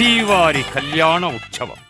శ్రీవారి కళ్యాణ ఉత్సవం.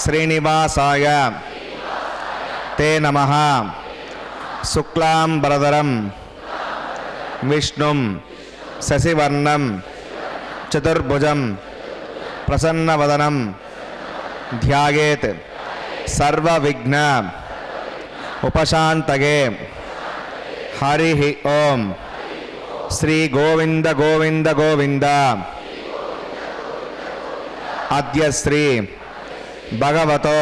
श्रीनिवासाय ते नमः। शुक्लांबरधरं विष्णुं शशिवर्णं चतुर्भुजं प्रसन्नवदनं ध्यायेत् सर्वविघ्न उपशान्तये। हरिः ओम। श्री गोविंद गोविंद गोविंद। अद्य श्री भगवतो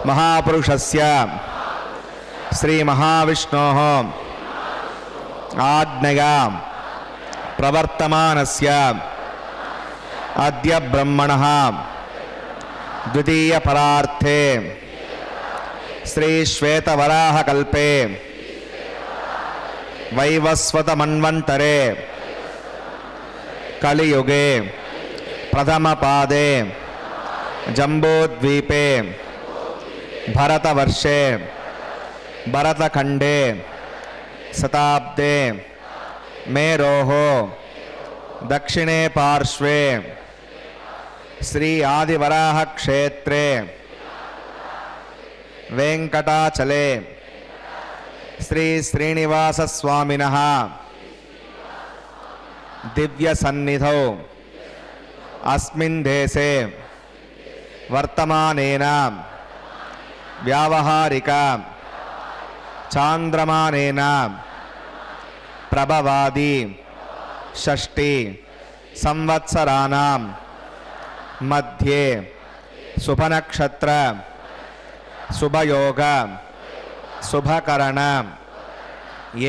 महापुरुषस्य श्री महाविष्णोः आज्ञया प्रवर्तमानस्य अद्य ब्रह्मणः द्वितीय परार्थे श्री श्वेतवराहकल्पे वैवस्वत मन्वन्तरे कलियुगे प्रथमपादे जम्बूद्वीपे भरतवर्षे भरतखण्डे शताब्दे मेरोः दक्षिणे पार्श्वे श्री आदिवराह क्षेत्रे वेंकटाचले श्री श्रीनिवास स्वामिनः दिव्य सन्निधौ अस्मिन् देशे वर्तमानेन व्यावहारिक चांद्रमानेन प्रभवादि षष्टि संवत्सराणां मध्ये शुभनक्षत्र शुभयोग शुभकरण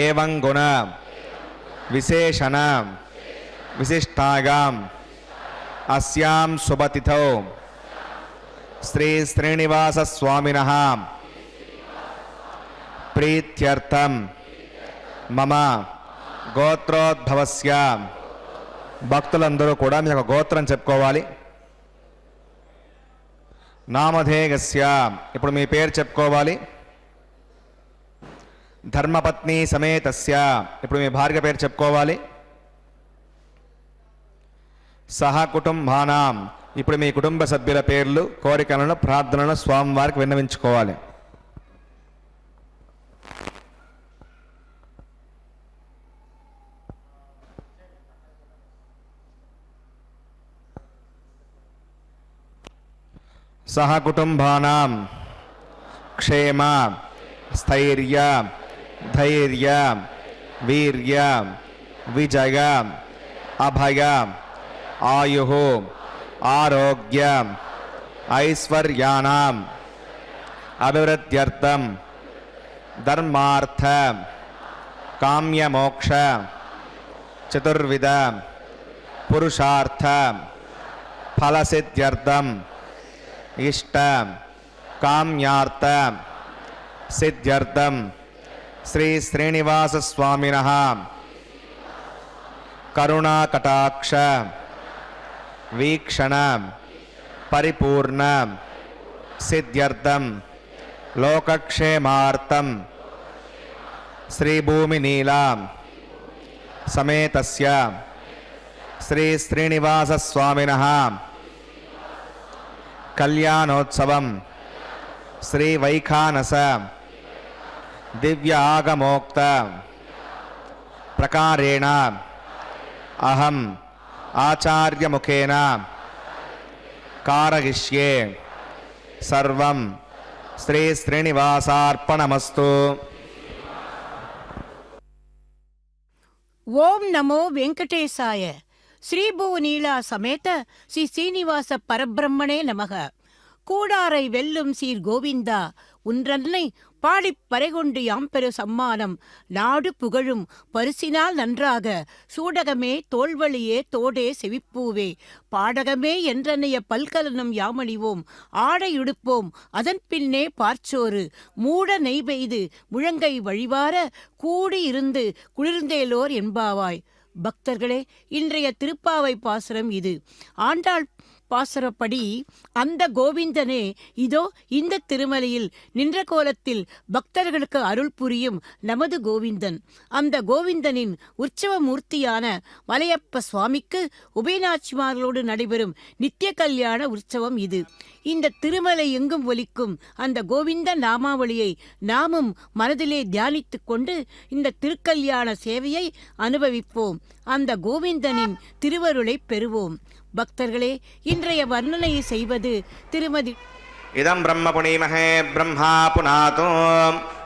एवं गुण विशेषण विशिष्टायां अस्यां शुभतिथौ श्री श्रीनिवास स्वामिनः प्रीत्यर्थं मम गोत्रोद्भवस्य భక్తులందరూ కూడా మీ యొక్క గోత్రం చెప్పుకోవాలి. నామధేయస్య ఇప్పుడు మీ పేరు చెప్పుకోవాలి. ధర్మపత్ని సమేతస్య ఇప్పుడు మీ భార్య పేరు చెప్పుకోవాలి. సహ కుటుంబానాం ఇప్పుడు మీ కుటుంబ సభ్యుల పేర్లు కోరికలను ప్రార్థనలను స్వామివారికి విన్నవించుకోవాలి. सह कुटुंबानां क्षेम स्थैर्य धैर्य वीर्य विजय अभय आयुः आरोग्य ऐश्वर्याणां अभिवृद्ध्यर्थं धर्मार्थ काम्यमोक्ष चतुर्विध पुरुषार्थ फलसिद्ध्यर्थं इष्ट काम्यार्थ सिद्ध्यर्थं श्री श्रीनिवास स्वामिनः करुणाकटाक्ष वीक्षण परिपूर्ण सिद्ध्यर्थं लोकक्षेमार्थं श्री भूमिनीला समेतस्य श्री श्रीनिवास स्वामिनः कल्याणोत्सवं श्री वैखानस दिव्य आगमोक्त प्रकारेण अहम आचार्य मुखेन कारयिष्ये सर्वं श्री श्रीनिवासार्पणमस्तु। ओम नमो वेंकटेशाय। श्री भुवनीला समेत श्री श्रीनिवास परब्रह्मणे नमः। கூடாரை வெல்லும் சீர் கோவிந்தா உன்றன்னை பாடிப் பறைகொண்டு யாம்பெரு சம்மானம் நாடு புகழும் பரிசினால் நன்றாக சூடகமே தோள்வழியே தோடே செவிப்பூவே பாடகமே என்றனைய பல்கலனும் யாமணிவோம் ஆடையுடுப்போம் அதன் பின்னே பார்ச்சோறு மூட நெய் பெய்து முழங்கை வழிவார கூடியிருந்து குளிர்ந்தேலோர் என்பாவாய். பக்தர்களே, இன்றைய திருப்பாவை பாசுரம் இது. ஆண்டாள் பாசுரப்படி அந்த கோவிந்தனே இதோ இந்த திருமலையில் நின்ற கோலத்தில் பக்தர்களுக்கு அருள் புரியும் நமது கோவிந்தன். அந்த கோவிந்தனின் உற்சவ மூர்த்தியான மலையப்ப சுவாமிக்கு உபயநாச்சிமார்களோடு நடைபெறும் நித்திய கல்யாண உற்சவம் இது. இந்த திருமலை எங்கும் ஒலிக்கும் அந்த கோவிந்த நாமாவளியை நாமும் மனதிலே தியானித்துக் கொண்டு இந்த திருக்கல்யாண சேவையை அனுபவிப்போம். அந்த கோவிந்தனின் திருவருளை பெறுவோம். பக்தர்களே, இன்றைய வர்ணனையை செய்வது திருமதி இதம் பிரம்ம புனீமஹே பிரம்மா புனாதோ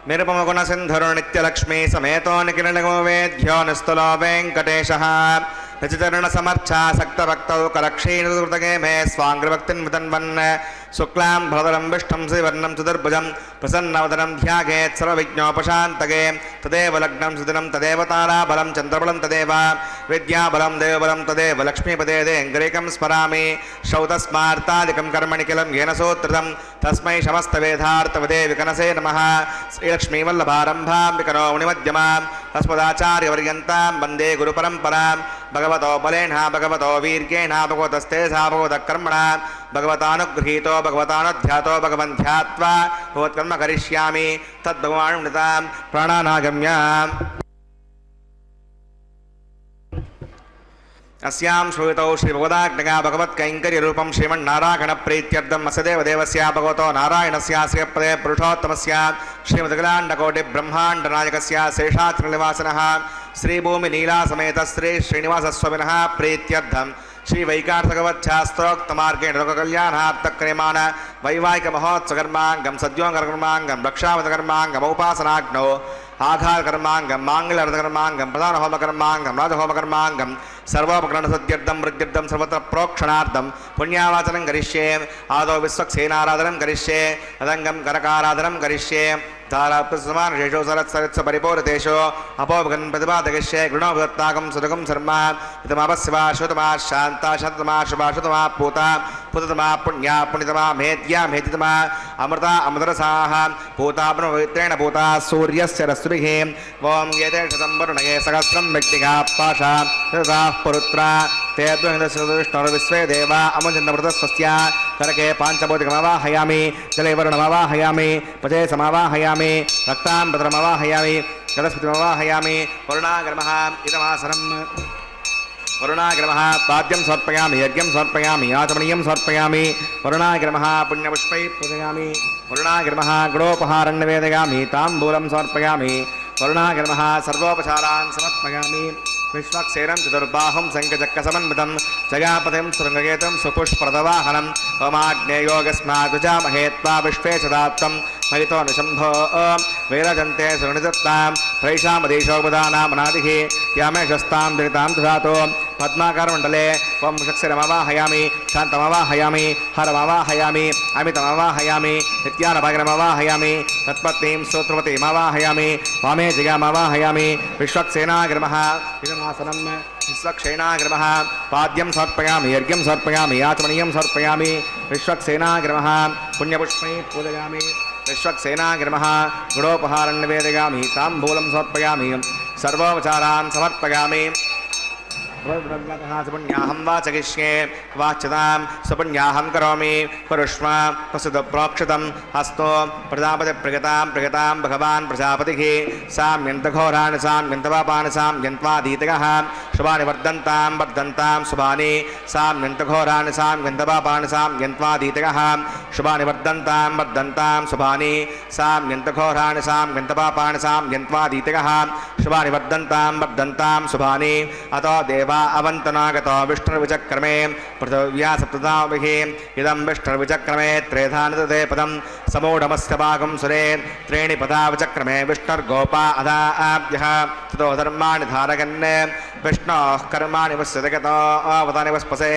நிருபமகுண சிந்தரு நித்யலக்ஷ்மி சமேதோ நிகிரணகோ வேத்யோ நிஸ்துலோ வெங்கடேஷः रचिचरण समर्चा सक्त भक्तौ कलक्षीणुतगे मे स्वांग्रभक्तिं वितन्वन् शुक्लां भरदरं विष्णुं श्रीवर्णं चतुर्भुजं प्रसन्नवदनं ध्यायेत् सर्वविघ्नोपशान्तये तदेव लग्नं सुदिनं तदेव ताराबलं चन्द्रबलं तदेव विद्याबलं देवबलं तदेव लक्ष्मीपदे देङ्गरेकं स्मरामि श्रौतस्मार्तादिकं कर्मणि किलं येन सूत्रितं तस्मै समस्तवेदार्थवदे विकनसे नमः श्रीलक्ष्मीवल्लभारम्भां विकनो मुनिमध्यमां तस्मदाचार्यपर्यन्तां वन्दे गुरुपरम्परां भगवतो बलेन भगवतो वीर्येण भगवतस्तेजा भगवतकर्मणा भगवतानुगृहीतो भगवतानुध्यातो भगवन्ध्यात्वा भगवत्कर्म करिष्यामि तद्भगवानुनितां प्राणानागम्य अस्यां श्रूयतौ श्रीभगवदाज्ञया भगवत्कैङ्कर्यरूपं श्रीमन्नारायणप्रीत्यर्थम् असदेव देवस्य भगवतो नारायणस्य श्रियपदे पुरुषोत्तमस्य श्रीमदखिलाण्डकोटिब्रह्माण्डनायकस्य शेषाचलनिवासिनः श्रीभूमिनीलासमेत श्री श्रीनिवासस्वामिनः प्रीत्यर्थं श्रीवैकार्थकवच्छास्त्रोक्तमार्गेण लोककल्याणार्थक्रियमाण वैवाहिकमहोत्सवकर्माङ्गं सद्योङ्कर्माङ्गं रक्षावतकर्माङ्गमौपासनाग्नौ आघातकर्माङ्गं माङ्गल्यार्थकर्माङ्गं प्रधानहोमकर्माङ्गं राजहोमकर्माङ्गं सर्वोपकरणसद्यर्थं वृद्ध्यर्थं सर्वत्र प्रोक्षणार्थं पुण्यावाचनं करिष्ये आदौ विश्वक्सेनाराधनं करिष्ये अदङ्गं करकाराधनं करिष्ये धाराप्रसमानशेषो सरत्सरत्स परिपूरितेषु अपोपगन् प्रतिपादयिष्ये गृणोभक्ताकं सुदगं शर्मा इदमवस्यवा श्रुतमा शान्ता शतमा शुभा शुतमा पूता पुततमा पुण्या पुण्यतमा मेद्या मेदितमा अमृता अमृतरसाः पूता ब्रह्मपवित्रेण पूता सूर्यस्य रश्मिः ॐ एते शतं वरुणये सहस्रं व्यक्तिगा पाशा तथाः पुरुत्रा ते द्वैतविष्णुर्विश्वे देवा अमुचन्द्रमृतस्वस्य करके पाञ्चभौतिकमवाहयामि जले वरुणमवाहयामि पचे समावाहयामि रक्ताम्बरमवाहयामि जलस्पतिमवाहयामि वरुणागर्मः इदमासनम् वरुणाग्रमः पाद्यं समर्पयामि यज्ञं समर्पयामि आचमनीयं समर्पयामि वरुणाग्रमः पुण्यपुष्पैः पूजयामि वरुणाग्रमः गुणोपहारं निवेदयामि ताम्बूलं समर्पयामि वरुणाग्रमः सर्वोपचारान् समर्पयामि विश्वक्सेनं चतुर्बाहुं शङ्खचक्रसमन्वितं जगापतिं शृङ्गकेतं सुपुष्पप्रदवाहनं होमाग्नेयोगस्मादुजामहे त्वा विश्वे सदात्तं महितो निशम्भो वेरजन्ते सुनिदत्तां त्रैषामदेशोपदानामनादिः यामेशस्तां दृतां दधातो पद्माकारमण्डले ॐ शक्तिरमवाहयामि शान्तमवाहयामि हरमवाहयामि अमितमवाहयामि नित्यानभागरमवाहयामि तत्पत्नीं सूत्रवतीमवाहयामि वामे जयामवाहयामि विश्वक्सेनाग्रमः इदमासनं विश्वक्षेणाग्रमः पाद्यं समर्पयामि यज्ञं समर्पयामि आचमनीयं समर्पयामि विश्वक्सेनाग्रमः पुण्यपुष्पैः पूजयामि विश्वक्सेनाग्रमः गुणोपहारं निवेदयामि ताम्बूलं समर्पयामि सर्वोपचारान् समर्पयामि सुपुण्याहं वाचयिष्ये वाच्यतां सुपुण्याहं करोमि पुरुष्मा वसुत प्रोक्षितं हस्तो प्रजापतिप्रगतां प्रगतां भगवान् प्रजापतिः साम्यन्तघोराणि साम्यन्तपापानि साम्यन्त्वादीतयः शुभानि वर्धन्तां वर्धन्तां शुभानि साम्यन्तघोराणि साम्यन्तपापानि साम्यन्त्वादीतयः शुभानि वर्धन्तां वर्धन्तां शुभानि साम्यन्तघोराणि साम्यन्तपापानि साम्यन्त्वादीतयः शुभानि वर्धन्तां वर्धन्तां शुभानि अतो देवा अवन्तनागतो विष्णुर्विचक्रमे पृथिव्या सप्तदाभिः इदं विष्णुर्विचक्रमे त्रेधानदते पदं समूढमस्य भागं सुरे त्रीणि पदा विचक्रमे विष्णुर्गोपा अदाभ्यः ततो धर्माणि धारयन् विष्णोः कर्माणि वस्यतगतो अवतानि वस्पसे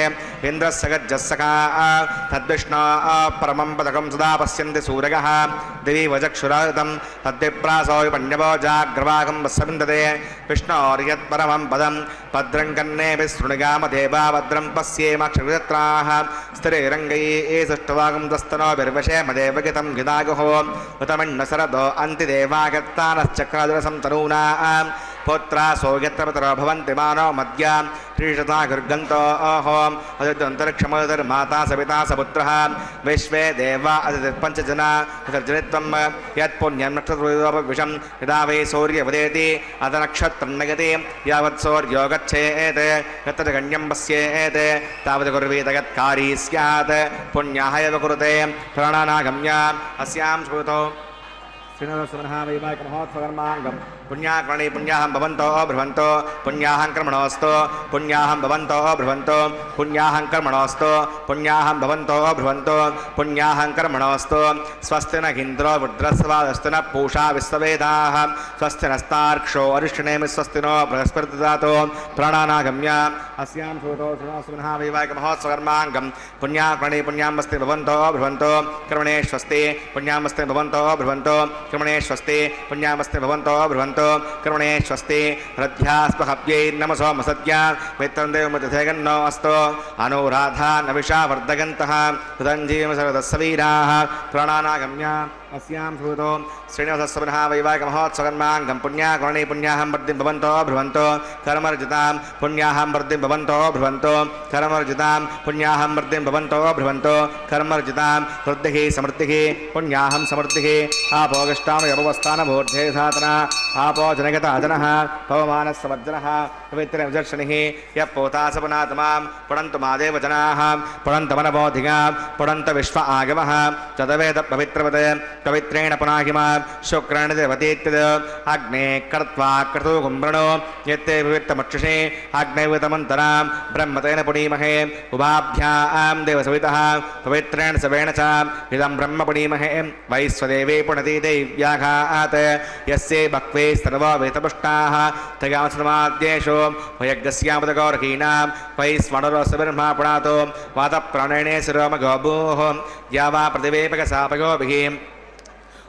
इन्द्रस्य गज्जस्सखा तद्विष्णोः परमं पदकं सदा पश्यन्ति सूरयः दिवि वचक्षुराहृतं तद्विप्रासो विपण्यवो जाग्रवागं वस्यविन्दते विष्णोर्यत्परमं पदं भद्रं कन्नेऽपि शृणुगामदेवा भद्रं पश्येमाक्षत्राः स्थिरैरङ्गैः सृष्टवागं दस्तनोभिर्वशेमदेव गितं गिदागुः उतमण्णशरदो अन्तिदेवागत्तानश्चक्रादुरसं तनूनां पुत्रा सौयत्रपतरो भवन्ति मानो मद्या त्रिशता गुर्गन्तो ओहोम् अदित्यन्तरिक्षमोदर्माता सविता सपुत्रः विश्वे देवा अदितिर्पञ्चजना तर्जनित्वं यत्पुण्यं नक्षत्रविषं यदा वै सूर्यवदेति अथ नक्षत्रं नयति यावत् सूर्यो गच्छेत् यत्र गण्यं पश्येत् तावत् कुर्वीत यत्कारी स्यात् पुण्याः एव कुरुते प्राणानागम्य अस्यां श्रुतौ श्रीनरसिंहः वैवाहिकमहोत्सवकर्माङ्गं पुण्याकर्णे पुण्याहं भवन्तो भ्रुवन्तो पुण्याहं कर्मणोऽस्तु पुण्याहं भवन्तो भ्रुवन्तो पुण्याहं कर्मणोऽस्तु पुण्याहं भवन्तो भ्रुवन्तो पुण्याहं कर्मणोऽस्तु स्वस्ति न इन्द्रो वृद्रस्वादस्तु न पूषा विश्ववेदाः स्वस्ति नस्तार्क्षो अरिष्टनेमि स्वस्ति नो बृहस्पतिर्ददातु प्राणानागम्य अस्यां श्रुतो श्रुणस्मिनः वैवाहिकमहोत्सवकर्माङ्गं पुण्याकर्णे पुण्यामस्ति भवन्तो भ्रुवन्तो कर्मणे स्वस्ति पुण्यामस्ति भवन्तो भ्रुवन्तो कर्मणे स्वस्ति पुण्यामस्ति भवन्तो भ्रुवन्तो कर्मणे स्वस्ति हृद्यास्पहव्यै नमसो मसद्या मित्रं देवमतिथेगन्नो अस्तु अनुराधा नविषा वर्धगन्तः हृदञ्जीव सर्वदस्सवीराः प्राणानागम्य अस्यां श्रुतो श्रीनिवासस्वनः वैवाहिकमहोत्सवकर्माङ्गं पुण्याकर्णे पुण्याहं वृद्धिं भवन्तो भ्रुवन्तो कर्मर्जितां पुण्याहं वृद्धिं भवन्तो भ्रुवन्तो कर्मर्जितां पुण्याहं वृद्धिं भवन्तो भ्रुवन्तो कर्मर्जितां वृद्धिः समृद्धिः पुण्याहं समृद्धिः आपोगष्टामयपवस्थानमूर्धे सातना आपो जनगताजनः पवमानस्सवर्जनः पवित्रविजर्षणिः यः पोतासपनात्मां पुणन्तु मादेव जनाः पुणन्तु मनबोधिगां पुणन्तु विश्व आगमः चतवेद पवित्रवत् पवित्रेण पुनाहिमा शुक्रेण देवतीत्यद अग्ने कर्त्वा क्रतुकुम्भृणो यत्ते पवित्रमक्षसे अग्नैवतमन्तरां ब्रह्मतेन पुणीमहे उभाभ्यां देवसवितः पवित्रेण सवेण च इदं ब्रह्म पुणीमहे वैश्वदेवे पुणति दैव्याघात् यस्ये भक्वे सर्वो वेतपुष्टाः तगामसमाद्येषु वयज्ञस्यामदगौरकीनां वैश्वणरोसविर्मा पुणातो वातप्राणेने शिरोमगोभूः यावा प्रतिवेपकसापगोभिः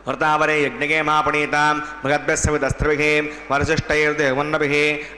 वृतावरे यज्ञगे मापणीतां भगद्भ्यस्सविदस्त्रभिः वरसिष्ठैर्देवन्नभिः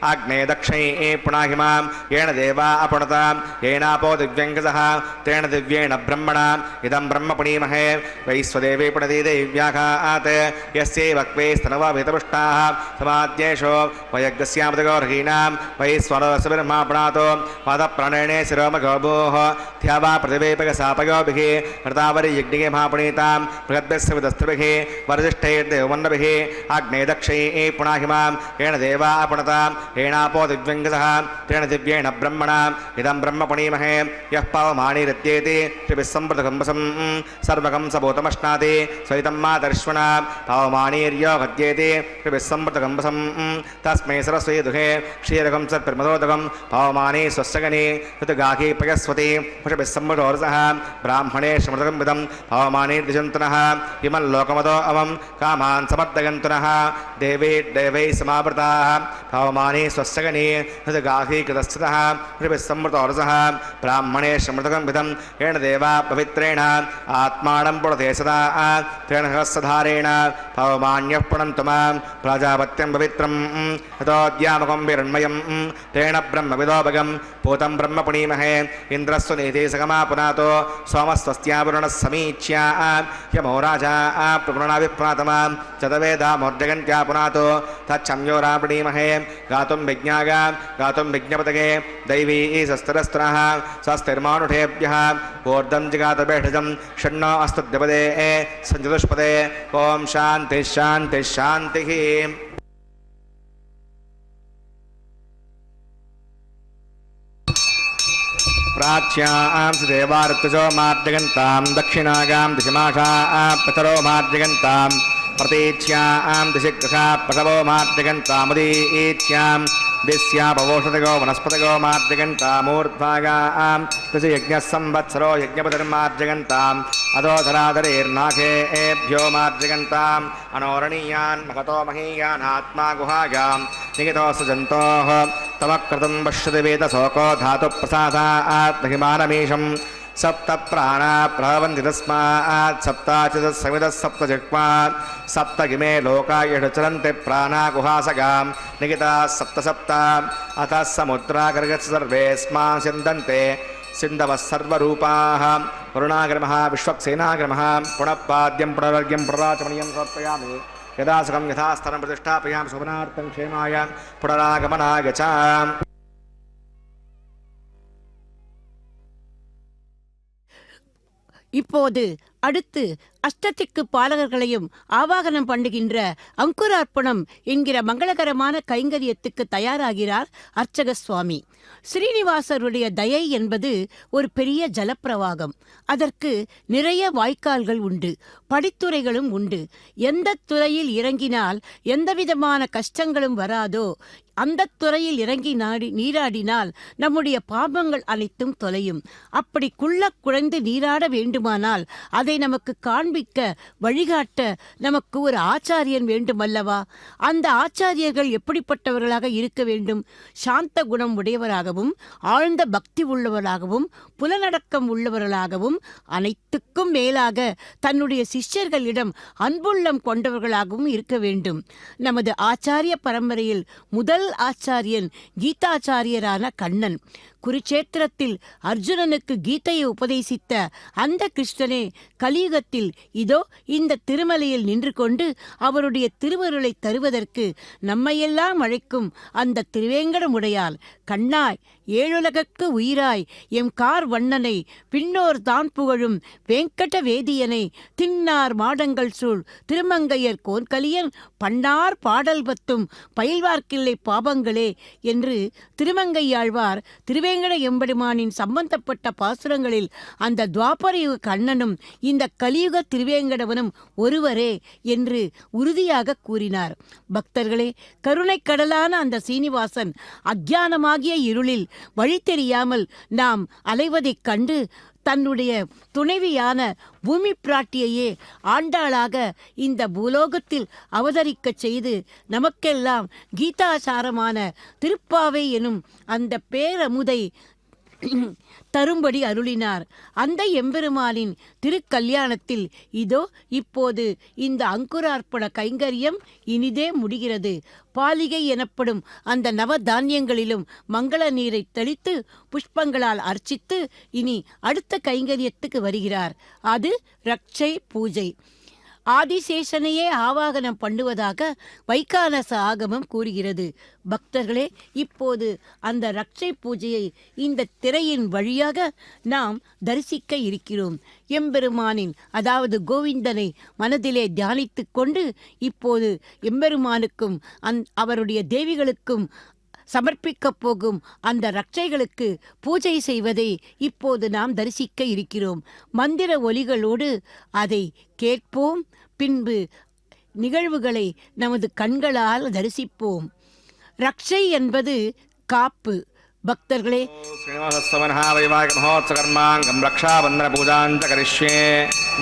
आग्ने दक्षिणे पुणाहिमां येन देवा अपुणतां येनापो दिव्यङ्गसः तेन दिव्येण ब्रह्मणा इदं ब्रह्म पुणीमहे वैश्वदेवे पुणति दैव्याघात् यस्यै भक्वे स्तनवा वेतपुष्टाः समाद्येषु वयज्ञस्यामृतगौरहीनां वैश्वरसविर्मा पुणातो वादप्राणेने शिरोमगोभूः ध्यावा प्रतिवेपकसापगोभिः वृतावरे यज्ञगे मापणीतां भगद्भ्यस्सविदस्त्रभिः वरजिष्ठैर्देवन्नभिः आग्ने दक्षिणे पुणाहिमां येन देवा अपुणतां येनापो दिव्यङ्गसः तेन दिव्येण ब्रह्मणा इदं ब्रह्म पुणीमहे यः पावमानीरित्येति त्रिभिस्सम्पृतकम्बसं सर्वकं सबोतमश्नाति सवितं मातर्श्वना पावमानीर्यो गद्येति त्रिभिस्सम्पृतकम्बसं तस्मै सरस्वती दुहे क्षीरकं सत्प्रमदोदकं पावमानी स्वस्यगनि ऋतुगाही प्रयस्वती पुषभिस्सम्पृतोरसः ब्राह्मणे श्रमृतकं विदं पावमानीर्दिजन्तनः इमं लोकमदो अवं कामान् समर्दगन्तुनः देवे देवै समावृताः पावमानी स्वस्यगनि ऋतुगाही कृतस्थितः ऋभिस्सम्पृतोरसः ब्राह्मणे श्रमृतकं विदं येन देवा पवित्रेण आत्मानं पुणते सदा तेन सहस्रधारेण पावमान्यः पुणन्तु मां प्राजापत्यं पवित्रं यतोऽद्यामकं विरण्मयं तेन ब्रह्मविदोभगं पूतं ब्रह्म पुणीमहे इन्द्रस्व नीति सगमा पुनातो सोमस्वस्त्यावरुणः समीच्या यमो राजा प्रपुणाभिप्रातमां चतवेदामोर्जगन्त्या पुनातो तच्छम्योरा पुणीमहे गातुं विज्ञागा गातुं विज्ञपतगे दैवी शस्त्रस्त्रः स्वस्तिर्मानुषेभ्यः ऊर्ध्वं जिगातभेषजं षण्णो अस्तुद्यपदे सञ्चतुष्पदे ॐ शान्तिः शान्तिः शान्तिः प्राच्यां देवार्तजो मार्जगन्तां दक्षिणागां दिशमाषां पितरो मार्जगन्तां प्रतीच्यां दिशिग्रहा पटवो मार्जगन्तामुदीच्यां दिस्यापवोषधगो वनस्पतगो मार्जगन्तामूर्ध्वागां दशयज्ञः संवत्सरो यज्ञपतिर्मार्जगन्ताम् अधोधराधरेर्नाखेभ्यो मार्जगन्ताम् अनोरणीयान् महतो महीयान् आत्मा गुहागां निहितो सजन्तोः तमक्रतुं पश्यति वेदशोको धातुप्रसादात् महिमानमीशं सप्त प्राणा प्रभवन्ति तस्मात् सप्ताचित् समितः सप्त जिह्वात् सप्त इमे लोका यश चरन्ति प्राणा गुहासगां निहिताः सप्त सप्त अतः समुद्रागर्गस्य सर्वेऽस्मां सिन्दन्ते सिन्धवः सर्वरूपाः वरुणाग्रमः विश्वक्सेनाग्रमः पुनःपाद्यं पुनर्वर्ग्यं पुनराचमनीयं समर्पयामि यदा सुखं यथास्थानं प्रतिष्ठापयामि शोभनार्थं क्षेमाय पुनरागमनाय च இப்போது அடுத்து அஷ்டதிக்கு பாலகர்களையும் ஆவாகனம் பண்ணுகின்ற அங்குரார்ப்பணம் என்கிற மங்களகரமான கைங்கரியத்துக்கு தயாராகிறார் அர்ச்சக சுவாமி. ஸ்ரீனிவாசருடைய தயை என்பது ஒரு பெரிய ஜலப்பிரவாகம். அதற்கு நிறைய வாய்க்கால்கள் உண்டு, படித்துறைகளும் உண்டு. எந்த துறையில் இறங்கினால் எந்தவிதமான கஷ்டங்களும் வராதோ அந்த துறையில் இறங்கி நீராடினால் நம்முடைய பாபங்கள் அனைத்தும் தொலையும். அப்படி குழைந்து நீராட வேண்டுமானால் அதை நமக்கு காண்பிக்க வழிகாட்ட நமக்கு ஒரு ஆச்சாரியன் வேண்டுமல்லவா? அந்த ஆச்சாரியர்கள் எப்படிப்பட்டவர்களாக இருக்க வேண்டும்? சாந்த குணம் உடையவராகவும் ஆழ்ந்த பக்தி உள்ளவராகவும் புலனடக்கம் உள்ளவர்களாகவும் அனைத்துக்கும் மேலாக தன்னுடைய சிஷ்யர்களிடம் அன்புள்ளம் கொண்டவர்களாகவும் இருக்க வேண்டும். நமது ஆச்சாரிய பரம்பரையில் முதல் ஆச்சாரியன் கீதாச்சாரியரான கண்ணன். குருச்சேத்திரத்தில் அர்ஜுனனுக்கு கீதையை உபதேசித்த அந்த கிருஷ்ணனே கலியுகத்தில் இதோ இந்த திருமலையில் நின்று கொண்டு அவருடைய திருவருளை தருவதற்கு நம்மையெல்லாம் அழைக்கும் அந்த திருவேங்கடமுடையால், கண்ணாய் ஏழுலகற்கு உயிராய் எம் கார் வண்ணனை பின்னோர் தான் புகழும் வேங்கட வேதியனை தின்னார் மாடங்கள் சூழ் திருமங்கையர் கோன்கலியன் பன்னார் பாடல் பத்தும் பயில்வார்க்கில்லை பாபங்களே என்று திருமங்கையாழ்வார் திருவேங்கட எம்பெருமானின் சம்பந்தப்பட்ட பாசுரங்களில் அந்த துவாபரயுக கண்ணனும் இந்த கலியுக திருவேங்கடவனும் ஒருவரே என்று உறுதியாக கூறினார். பக்தர்களே, கருணை கடலான அந்த சீனிவாசன் அக்ஞானமாகிய இருளில் வழி தெரியாமல் நாம் அலைவதைக் கண்டு தன்னுடைய துணைவியான பூமி பிராட்டியையே ஆண்டாளாக இந்த பூலோகத்தில் அவதரிக்கச் செய்து நமக்கெல்லாம் கீதாசாரமான திருப்பாவை எனும் அந்த பேரமுதை தரும்படி அருளினார். அந்த எம்பெருமானின் திருக்கல்யாணத்தில் இதோ இப்போது இந்த அங்குரார்ப்பண கைங்கரியம் இனிதே முடிகிறது. பாலிகை எனப்படும் அந்த நவதானியங்களிலும் மங்கள நீரை தெளித்து புஷ்பங்களால் அர்ச்சித்து இனி அடுத்த கைங்கரியத்துக்கு வருகிறார். அது ரட்சை பூஜை. ஆதிசேஷனையே ஆவாகனம் பண்ணுவதாக வைகானச ஆகமம் கூறுகிறது. பக்தர்களே, இப்போது அந்த ரட்சை பூஜையை இந்த திரையின் வழியாக நாம் தரிசிக்க இருக்கிறோம். எம்பெருமானின் அதாவது கோவிந்தனை மனதிலே தியானித்து கொண்டு இப்போது எம்பெருமானுக்கும் அவருடைய தேவிகளுக்கும் சமர்ப்பிக்கப் போகும் அந்த ரட்சைகளுக்கு பூஜை செய்வதை இப்போது நாம் தரிசிக்க இருக்கிறோம். மந்திர ஒலிகளோடு அதை கேட்போம். பின்பு நிகழ்வுகளை நமது கண்களால் தரிசிப்போம். ரட்சை என்பது காப்பு. பக்தர்களே, மகோத்சகர்மாங்கம் ரக்ஷாபந்தன பூஜாஞ்ச கரிஷ்யே.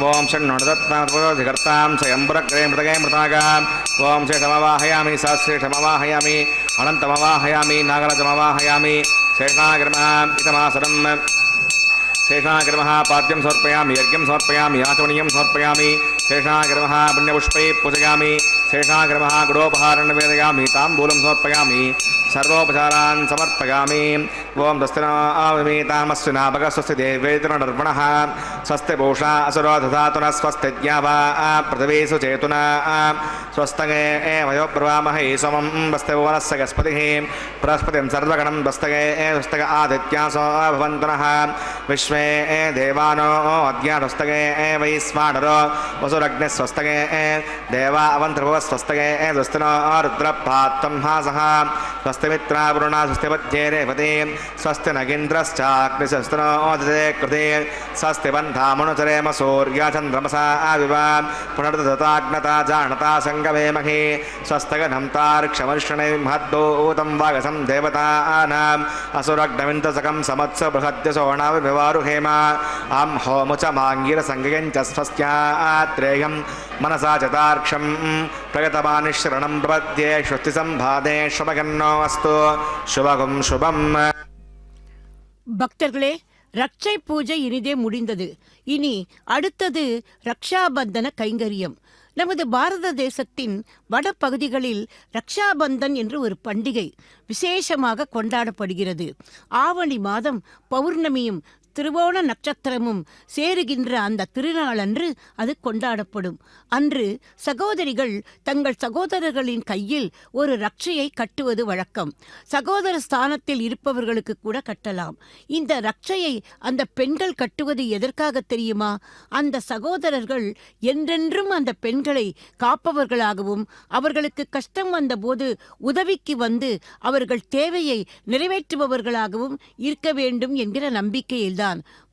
ஓம் ஷண்ணோதத்னாதிகர்த்தாம் சயம்புரக்ரே மிருதகே மிருதாகாம். ஓம் சேஷமவாஹயாமி சாஸ்ரேஷமவாஹயாமி அனந்தமவாஹயாமி நாகராஜமவாஹயாமி. சேஷாகிரமஹாம் இதமாசனம் சேஷாகிரமஹ பாத்தியம் சமர்ப்பயாமி, யஜ்ஞம் சமர்ப்பயாமி, ஆச்சமணியம் சமர்ப்பயாமி. சேஷாகிரமஹ புண்ணியபுஷ்பை பூஜயாமி. சேஷாகிரமஹ குடோபஹாரம் நிவேதயாமி, தாம்பூலம் சமர்ப்பயாமி, சர்வோபசாரான் சமர்ப்பயாமி. ஓம் தஸ்தினாமஸ்வினா பக ஸ்வஸ்தி தேவேந்திரநர்ப்பணः ஸ்வஸ்தி பூஷா அசுரோ ததாதுன ஸ்வஸ்தி த்யாவா பிரதவேசு சேதுனா ஸ்வஸ்தகே வயோ பிரவாமஹே சமம் வஸ்தி புவனஸ்ய கஸ்பதிः பிரஸ்பதிம் சர்வகணம் வஸ்தகே ஸ்வஸ்தக ஆதித்யாசோ பவந்துனः விஸ்வே தேவானோ அத்யாஸ்வஸ்தகே வைஸ்வானரோ வசுரக்னிः ஸ்வஸ்தகே தேவா அவந்திரபுவ ஸ்வஸ்தகே ஸ்வஸ்தினோ ருத்ரபாத்தம் ஹாசः ஸ்வஸ்திமித்ரா புருணா ஸ்வஸ்திபத்யே ரேவதி ஸ்வஸ்தி நகேந்திரஸ்சாக்னிசஸ்தினோ ஓததே கிருதே ஸ்வஸ்தி பந்தாமனுச்சரேம சூர்யா சந்திரமசா ஆவிவா புனர்ததாக்னதா ஜானதா சங்கவேமஹி ஸ்வஸ்தகனம் தார்க்ஷமர்ஷணை மஹத்தூதம் வாகசம் தேவதானாம் அசுரக்னவிந்தசகம் சமத்ஸ பృహத்யசோணாவிவாருஹேம அம் ஹோமுச்ச மாங்கிரசங்கயஞ்ச ஸ்வஸ்யாத்ரேயம் மனசா சதார்க்ஷம் பிரகதமானிஷ்ரணம் பிரபத்யே ஸ்வஸ்தி சம்பாதே சுபகன்னோ அஸ்து சுபகம் சுபம். பக்தர்களே, ரட்சை பூஜை இனிதே முடிந்தது. இனி அடுத்தது ரக்ஷாபந்தன கைங்கரியம். நமது பாரத தேசத்தின் வடபகுதிகளில் ரக்ஷாபந்தன் என்று ஒரு பண்டிகை விசேஷமாக கொண்டாடப்படுகிறது. ஆவணி மாதம் பௌர்ணமியும் திருவோண நட்சத்திரமும் சேருகின்ற அந்த திருநாளன்று அது கொண்டாடப்படும். அன்று சகோதரிகள் தங்கள் சகோதரர்களின் கையில் ஒரு ரட்சையை கட்டுவது வழக்கம். சகோதர ஸ்தானத்தில் இருப்பவர்களுக்கு கூட கட்டலாம். இந்த ரட்சையை அந்த பெண்கள் கட்டுவது எதற்காக தெரியுமா? அந்த சகோதரர்கள் என்றென்றும் அந்த பெண்களை காப்பவர்களாகவும் அவர்களுக்கு கஷ்டம் வந்தபோது உதவிக்கு வந்து அவர்கள் தேவையை நிறைவேற்றுபவர்களாகவும் இருக்க வேண்டும் என்கிற நம்பிக்கையில்தான்.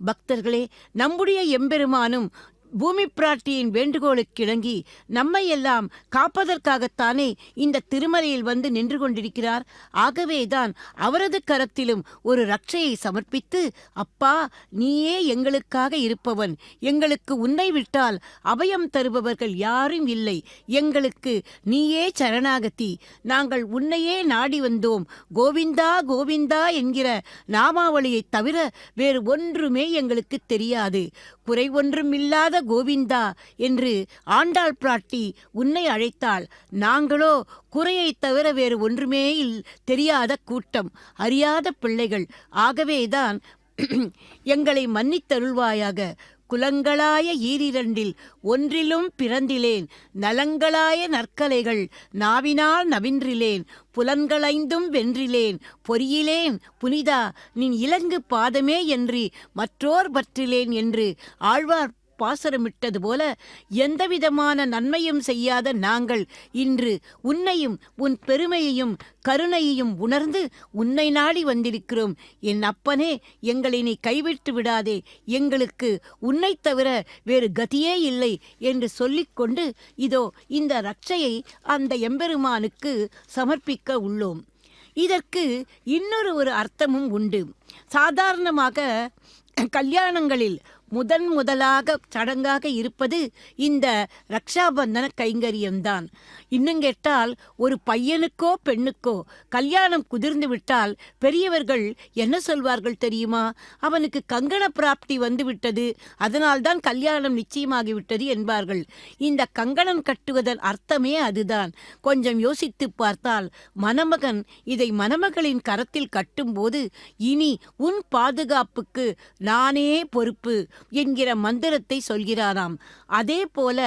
பக்தர்களே, நம்முடைய எம்பெருமானும் பூமி பிராட்டியின் வேண்டுகோளுக்கு இணங்கி நம்மை எல்லாம் காப்பதற்காகத்தானே இந்த திருமலையில் வந்து நின்று கொண்டிருக்கிறார். ஆகவேதான் அவரது கரத்திலும் ஒரு ரட்சையை சமர்ப்பித்து, அப்பா, நீயே எங்களுக்காக இருப்பவன், எங்களுக்கு உன்னை விட்டால் அபயம் தருபவர்கள் யாரும் இல்லை, எங்களுக்கு நீயே சரணாகதி, நாங்கள் உன்னையே நாடி வந்தோம், கோவிந்தா கோவிந்தா என்கிற நாமாவளியை தவிர வேறு ஒன்றுமே எங்களுக்கு தெரியாது, குறை ஒன்றும் இல்லாத கோவிந்தா என்று ஆண்டாள் பிராட்டி உன்னை அழைத்தாள். நாங்களோ குறையை தவிர வேறு ஒன்றுமே தெரியாத கூட்டம், அறியாத பிள்ளைகள். ஆகவேதான் எங்களை மன்னித்தருள்வாயாக. குலங்களாய ஈரிரண்டில் ஒன்றிலும் பிறந்திலேன், நலங்களாய நற்கலைகள் நாவினால் நவின்றிலேன், புலன்களைந்தும் வென்றிலேன், பொறியிலேன் புனிதா நின் இலங்கு பாதமே என்று மற்றோர் பற்றிலேன் என்று ஆழ்வார் பாசரமிட்டது போல எந்தவிதமான நன்மையும் செய்யாத நாங்கள் இன்று உன்னையும் உன் பெருமையையும் கருணையையும் உணர்ந்து உன்னை நாடி வந்திருக்கிறோம். என் அப்பனே, எங்களை நீ கைவிட்டு விடாதே, எங்களுக்கு உன்னை தவிர வேறு கதியே இல்லை என்று சொல்லிக்கொண்டு இதோ இந்த ரட்சையை அந்த எம்பெருமானுக்கு சமர்ப்பிக்க உள்ளோம். இதற்கு இன்னொரு அர்த்தமும் உண்டு. சாதாரணமாக கல்யாணங்களில் முதலாக சடங்காக இருப்பது இந்த ரக்ஷாபந்தன கைங்கரியம்தான். இன்னும் கேட்டால், ஒரு பையனுக்கோ பெண்ணுக்கோ கல்யாணம் குதிர்ந்து விட்டால் பெரியவர்கள் என்ன சொல்வார்கள் தெரியுமா? அவனுக்கு கங்கண பிராப்தி வந்துவிட்டது, அதனால்தான் கல்யாணம் நிச்சயமாகிவிட்டது என்பார்கள். இந்த கங்கணம் கட்டுவதன் அர்த்தமே அதுதான். கொஞ்சம் யோசித்து பார்த்தால், மணமகன் இதை மணமகளின் கரத்தில் கட்டும்போது, இனி உன் பாதுகாப்புக்கு நானே பொறுப்பு என்கிற மந்திரத்தை சொல்கிறாராம். அதே போல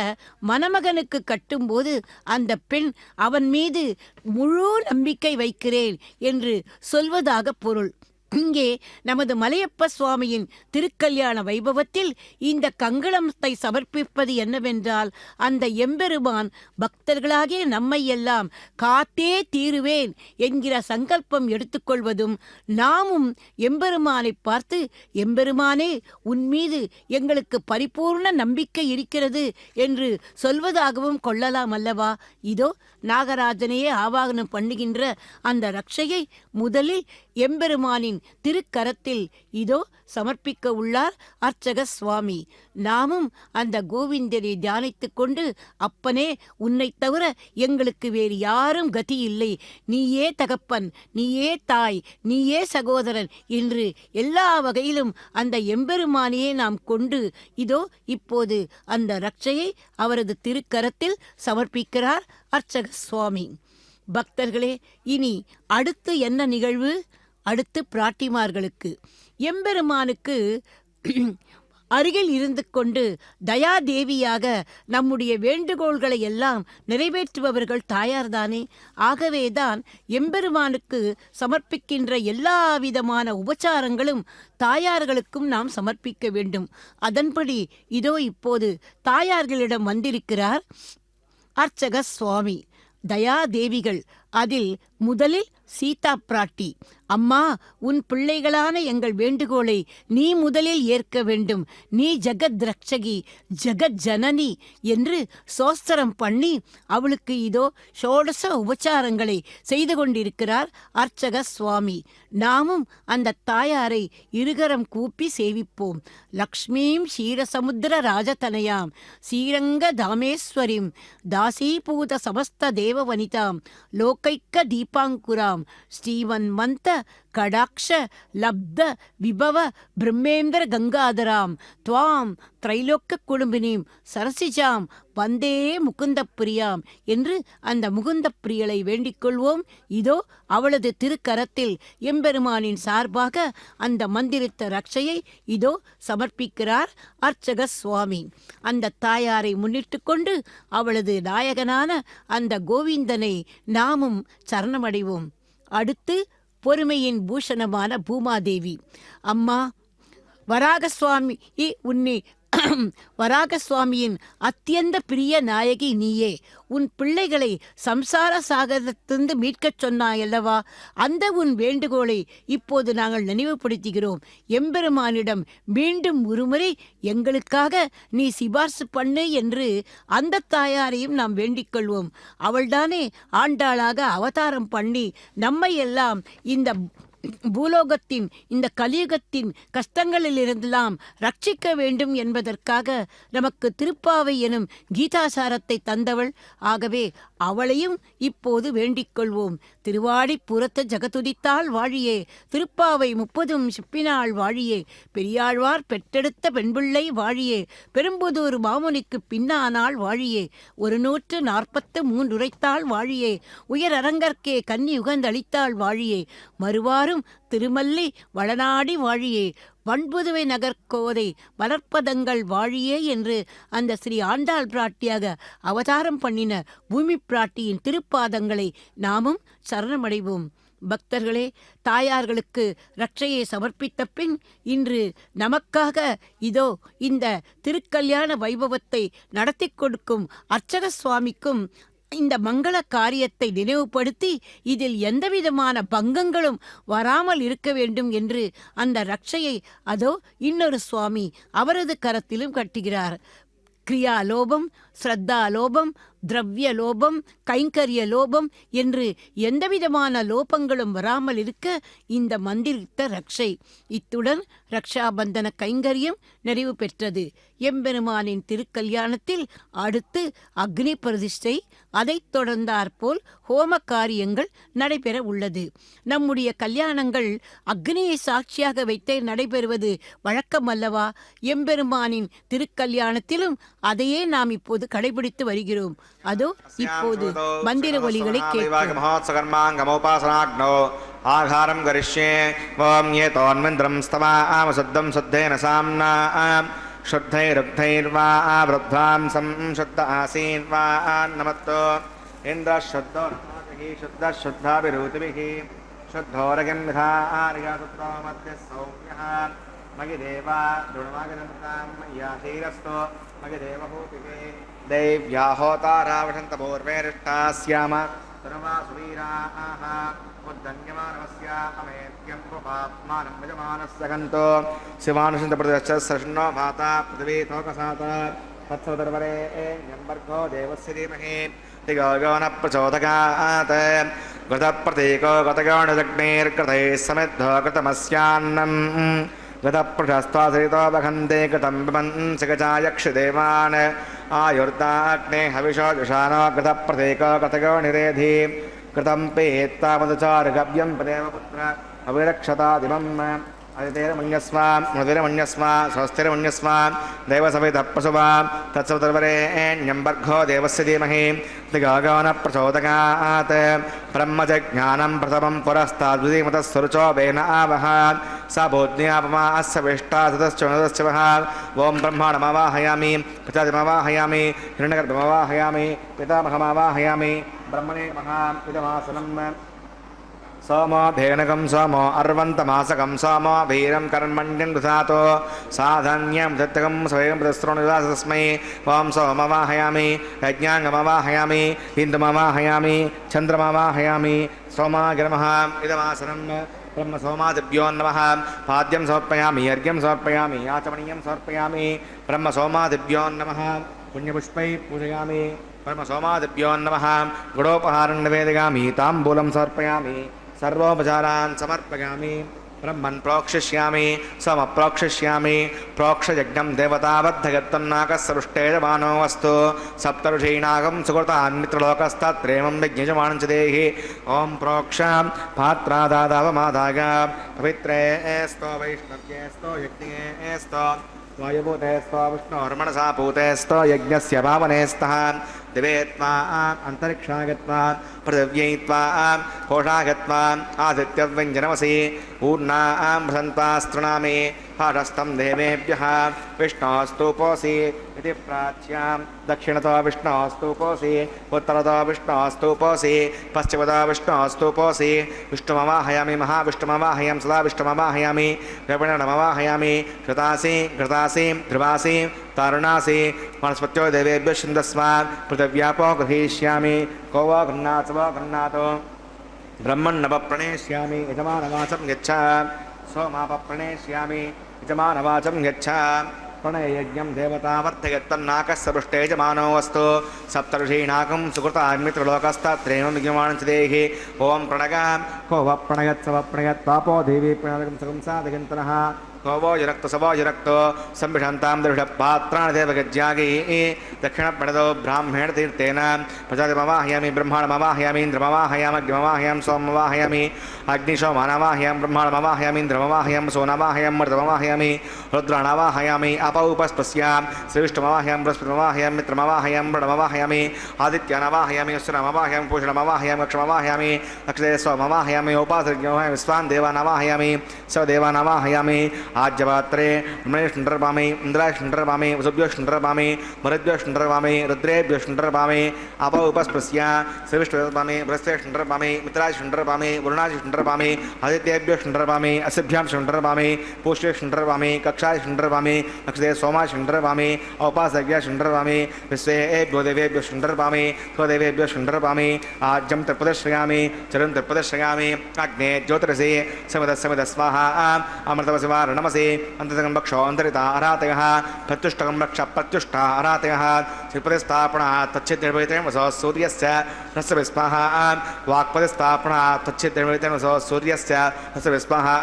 மணமகனுக்கு கட்டும்போது அந்த பெண் அவன் மீது முழு நம்பிக்கை வைக்கிறேன் என்று சொல்வதாக பொருள். இங்கே நமது மலையப்ப சுவாமியின் திருக்கல்யாண வைபவத்தில் இந்த கங்கணத்தை சமர்ப்பிப்பது என்னவென்றால், அந்த எம்பெருமான் பக்தர்களாகிய நம்மை எல்லாம் காத்தே தீருவேன் என்கிற சங்கல்பம் எடுத்துக்கொள்வதும், நாமும் எம்பெருமானை பார்த்து, எம்பெருமானே, உன் மீது எங்களுக்கு பரிபூர்ண நம்பிக்கை இருக்கிறது என்று சொல்வதாகவும் கொள்ளலாம் அல்லவா? இதோ நாகராஜனையே ஆவாகனம் பண்ணுகின்ற அந்த ரட்சையை முதலில் எம்பெருமானின் திருக்கரத்தில் இதோ சமர்ப்பிக்க உள்ளார் அர்ச்சக சுவாமி. நாமும் அந்த கோவிந்தரை தியானித்துக் கொண்டு, அப்பனே, உன்னை தவிர எங்களுக்கு வேறு யாரும் கதி இல்லை, நீயே தகப்பன், நீயே தாய், நீயே சகோதரன் என்று எல்லா வகையிலும் அந்த எம்பெருமானையே நாம் கொண்டு இதோ இப்போது அந்த ரட்சையை அவரது திருக்கரத்தில் சமர்ப்பிக்கிறார் அர்ச்சக சுவாமி. பக்தர்களே, இனி அடுத்து என்ன நிகழ்வு? அடுத்து பிராட்டிமார்களுக்கு எம்பெருமானுக்கு அருகில் இருந்து கொண்டு தயாதேவியாக நம்முடைய வேண்டுகோள்களை எல்லாம் நிறைவேற்றுபவர்கள் தாயார்தானே. ஆகவேதான் எம்பெருமானுக்கு சமர்ப்பிக்கின்ற எல்லா விதமான உபச்சாரங்களும் தாயார்களுக்கும் நாம் சமர்ப்பிக்க வேண்டும். அதன்படி இதோ இப்போது தாயார்களிடம் வந்திருக்கிறார் அர்ச்சக சுவாமி. தயாதேவிகள், அதில் முதலில் சீதா பிராட்டி. அம்மா, உன் பிள்ளைகளான எங்கள் வேண்டுகோளை நீ முதலில் ஏற்க வேண்டும். நீ ஜகத் ரக்ஷகி, ஜகத் ஜனனி என்று சோஸ்திரம் பண்ணி அவளுக்கு இதோ ஷோடச உபச்சாரங்களை செய்து கொண்டிருக்கிறார் அர்ச்சக சுவாமி. நாமும் அந்த தாயாரை இருகரம் கூப்பி சேவிப்போம். லக்ஷ்மீம் க்ஷீரசமுத்திர ராஜதனயாம் ஸ்ரீரங்க தாமேஸ்வரிம் தாசீபூத சமஸ்த தேவவனிதாம் லோகைக்க தீபாங்குராம் ஸ்ரீவன் மந்த கடாக்ஷ லப்த விபவ பிரம்மேந்திர கங்காதராம் துவாம் திரைலோக்க குடும்பினீம் சரசிஜாம் வந்தே முகுந்த பிரியாம் என்று அந்த முகுந்த பிரியலை வேண்டிக் கொள்வோம். இதோ அவளது திருக்கரத்தில் எம்பெருமானின் சார்பாக அந்த மந்திரித்த ரட்சையை இதோ சமர்ப்பிக்கிறார் அர்ச்சக சுவாமி. அந்த தாயாரை முன்னிட்டு கொண்டு அவளது நாயகனான அந்த கோவிந்தனை நாமும் சரணமடைவோம். அடுத்து பொறுமையின் பூஷணமான பூமாதேவி. அம்மா வராகசுவாமி உன்னை வராகசுவாமியின் அத்தியந்த பிரிய நாயகி நீயே. உன் பிள்ளைகளை சம்சார சாகரத்திலிருந்து மீட்கச் சொன்னாயல்லவா? அந்த உன் வேண்டுகோளை இப்போது நாங்கள் நினைவுபடுத்துகிறோம். எம்பெருமானிடம் மீண்டும் ஒருமுறை எங்களுக்காக நீ சிபார்சு பண்ணு என்று அந்த தாயாரையும் நாம் வேண்டிக் கொள்வோம். அவள்தானே ஆண்டாளாக அவதாரம் பண்ணி நம்மை எல்லாம் இந்த பூலோகத்தின் இந்த கலியுகத்தின் கஷ்டங்களிலிருந்தெல்லாம் ரட்சிக்க வேண்டும் என்பதற்காக நமக்கு திருப்பாவை எனும் கீதாசாரத்தை தந்தவள். ஆகவே அவளையும் இப்போது வேண்டிக் கொள்வோம். திருவாடி புறத்த ஜகதுதித்தாள் வாழியே, திருப்பாவை 30 சிப்பினாள் வாழியே, பெரியாழ்வார் பெற்றெடுத்த பெண்பிள்ளை வாழியே, பெரும்புதூர் மாமுனிக்கு பின்னானாள் வாழியே, 143 உரைத்தாள் வாழியே, உயர் அரங்கற்கே கன்னி உகந்தளித்தாள் வாழியே, மறுவாரும் திருமல்லி வளநாடி வாழியே, வண்புதுவை நகர்கோதை வளர்ப்பதங்கள் வாழியே என்று அந்த ஸ்ரீ ஆண்டாள் பிராட்டியாக அவதாரம் பண்ணின பூமி பிராட்டியின் திருப்பாதங்களை நாமும் சரணமடைவோம். பக்தர்களே, தாயார்களுக்கு ரட்சையை சமர்ப்பித்த பின் இன்று நமக்காக இதோ இந்த திருக்கல்யாண வைபவத்தை நடத்தி கொடுக்கும் அர்ச்சக சுவாமிக்கும் இந்த மங்கள காரியத்தை நினைவுபடுத்தி இதில் எந்தவிதமான பங்கங்களும் வராமல் இருக்க வேண்டும் என்று அந்த ரட்சையை அதோ இன்னொரு சுவாமி அவரது கரத்திலும் கட்டுகிறார். கிரியா லோபம், ஸ்ரத்தா லோபம், திரவிய லோபம், கைங்கரிய லோபம் என்று எந்தவிதமான லோபங்களும் வராமல் இருக்க இந்த மந்திரித்த ரக்ஷை. இத்துடன் ரக்ஷாபந்தன கைங்கரியம் நிறைவு பெற்றது. எம்பெருமானின் திருக்கல்யாணத்தில் அடுத்து அக்னி பிரதிஷ்டை, அதைத் தொடர்ந்தாற்போல் ஹோம காரியங்கள் நடைபெற உள்ளது. நம்முடைய கல்யாணங்கள் அக்னியை சாட்சியாக வைத்தே நடைபெறுவது வழக்கம் அல்லவா? எம்பெருமானின் திருக்கல்யாணத்திலும் அதையே நாம் இப்போது கடைபிடித்து வருகிறோம். அதோ இப்போது மந்திர ஒலிகளை கேட்போம். ஆகாரம் கரிஷ்யே ஓம் ஏ தோன்மந்திரம் ஸ்தவாம சுத்தம் சுத்தேன சாம்னா शुद्धैरुग्धैर्वा वृद्धांसं शुद्ध आसीन् वा नमत्तो इन्द्रः शुद्धो नमोतिः शुद्धः शुद्धाभिरूतिभिः शुद्धोरगन्धार्यसुत्रो मध्यः सौम्यः मयि देवा दृढमागदन्तां मय्याशीरस्तो मयि देवभूतिः दैव्याहोतारावसन्तपूर्वेरिष्टाः स्याम सर्वासुवीराः उद्दन्यमानवस्यामेत्यं कृपात्मानं यजमानस्य गन्तो शिवानुषन्तप्रतिरश्चनो भाता पृथिवी तोकसाता तत्सवदर्वरे यम्बर्गो देवस्य धीमहि तिगो न प्रचोदकात् गतप्रतीको गतगौणदग्नेर्कृतैः समिद्धो कृतमस्यान्नम् गतप्रशस्त्वासरितो वहन्ते कृतं पिबन्ति गजायक्षदेवान् आयुर्दाग्ने हविषो जुषानो गतप्रतीको गतगौणिरेधि कृतं पेत्तावदचारगव्यं पदेव पुत्र अविरक्षतादिमम् अदितेरमन्यस्व मृदिरमन्यस्व स्वस्तिरमन्यस्व देवसवितः प्रसुवा तत्सवतर्वरेण्यम्बर्घो देवस्य धीमहि दिगागो न प्रचोदकात् ब्रह्मजज्ञानं प्रथमं पुरस्ताद्विधिमतः सुरुचो वेन आवह स बोध्यापमास्य विष्टा सतश्चोनदश्च वः ॐ ब्रह्माणमवाहयामि पितादिमवाहयामि हिरण्यगर्भमवाहयामि पितामहमवाहयामि ब्रह्मणे महापितमासनं सोमो धेनकं सोमो अर्वन्तमासकं सोमो वीरं कर्मण्यं दधातो साधन्यं दत्तकं स्वयं प्रस्तृणुदासस्मै ॐ सोमवाहयामि यज्ञाङ्गमवाहयामि इन्दुमवाहयामि चन्द्रमवाहयामि सोमागिरमः इदमासनं ब्रह्मसोमादिभ्यो नमः पाद्यं समर्पयामि अर्घ्यं समर्पयामि आचमनीयं समर्पयामि ब्रह्मसोमादिभ्यो नमः पुण्यपुष्पैः पूजयामि ब्रह्मसोमादिभ्यो नमः गुडोपहारं निवेदयामि ताम्बूलं समर्पयामि सर्वोपचारान् समर्पयामि ब्रह्मन् प्रोक्षिष्यामि समप्रोक्षिष्यामि प्रोक्षयज्ञं देवताबद्धगत्तन्नाकस्सृष्टेजमानो वस्तु सप्तऋषीणागं सुकृतान्मित्रलोकस्तत्रेमं यज्ञजमानं च देहि ॐ प्रोक्षां पात्रादादावमादाय पवित्रे स्तो वैष्णव्येस्तो यज्ञेस्तो वायुभूतेस्तो विष्णोर्मणसा पूतेस्तो यज्ञस्य पावनेस्तः दिवे त्वा अन्तरिक्षागत्वा पृथिव्यै त्वा कोशागत्वा आदित्यव्यञ्जनमसि ऊर्णां भ्रन्त्वा स्तृणामि पाठस्थं देवेभ्यः विष्णोस्तूपोऽसि इति प्राच्यां दक्षिणतो विष्णोस्तूपोऽसि उत्तरतो विष्णोस्तूपोऽसि पश्चिमतो विष्णोस्तूपोऽसि विष्णुमवाहयामि महाविष्णुमवाहयामि सदा विष्णुमवाहयामि द्रविणमवाहयामि श्रुतासि घृतासि ध्रुवासि तारुणासि वनस्पत्यो देवेभ्यः छिन्दस्व पृथिव्यापो गृहीष्यामि को वो गृह्णात् वो गृह्णातु ब्रह्मण्णवप्रणेष्यामि यजमानवाचं यच्छ सोमापप्रणेष्यामि यजमानवाचं यच्छ प्रणययज्ञं देवतावर्धयत्तन्नाकस्सृष्टे यजमानो वस्तु सप्तऋषीणाकं सुकृतान्मित्रलोकस्तत्रेमं यजमानं च देहि ॐ प्रणगः को वः प्रणयत्सवप्रणयत् पापो देवी प्रणयकं सकं साधयन्तनः को वो युरक्तो संविषन्तां दृढपात्राणि देवगज्यागी दक्षिणप्रणतो ब्राह्मणेन तीर्थेन प्रजातिमवाहयामि ब्रह्माणमवाहयामि इन्द्रमवाहयामि अग्निमवाहयामि सोममवाहयामि अग्निशोमानवाहयामि ब्रह्माणमवाहयामि इन्द्रमवाहयामि सोनमवाहयामि मर्दमवाहयामि रुद्राणवाहयामि अपौपस्पस्यां श्रीविष्णुमवाहयामि बृहस्पतिमवाहयामि मित्रमवाहयामि वृणमवाहयामि आदित्यानवाहयामि असुरमवाहयामि पूषणमवाहयामि अक्षमवाहयामि अक्षते सोममवाहयामि उपासर्गमवाहयामि विश्वान् देवानवाहयामि सदेवानवाहयामि आज्यपात्रे ब्रह्मणेष्ठन्दर्भामि इन्द्राष्ठन्दर्भामि वसुभ्योष्ठन्दर्भामि मरुद्भ्योष्ठन्दर्भामि रुद्रेभ्योष्ठन्दर्भामि अपौपस्पृश्य श्रीविष्णुदर्भामि बृहस्पतिष्ठन्दर्भामि मित्राष्ठन्दर्भामि वरुणाष्ठन्दर्भामि आदित्येभ्योष्ठन्दर्भामि असिभ्यां षण्डर्भामि पूष्यष्ठन्दर्भामि कक्षाष्ठन्दर्भामि नक्षत्रे सोमाष्ठन्दर्भामि औपासज्ञाष्ठन्दर्भामि विश्वेभ्यो देवेभ्यो षण्डर्भामि स्वदेवेभ्यो षण्डर्भामि आज्यं तत्प्रदर्शयामि चरं तत्प्रदर्शयामि अग्ने ज्योतिरसि समिद स्वाहा अमृतवसि रणमसि अंतरंगं रक्षो अंतरिता आरातयः प्रत्युष्टकं रक्ष प्रत्युष्टा आरातयः श्रीपतिस्थापना तच्छिद्रभवितेन वसो सूर्यस्य रस्य विस्महा वाक्पतिस्थापना तच्छिद्रभवितेन वसो सूर्यस्य रस्य विस्महा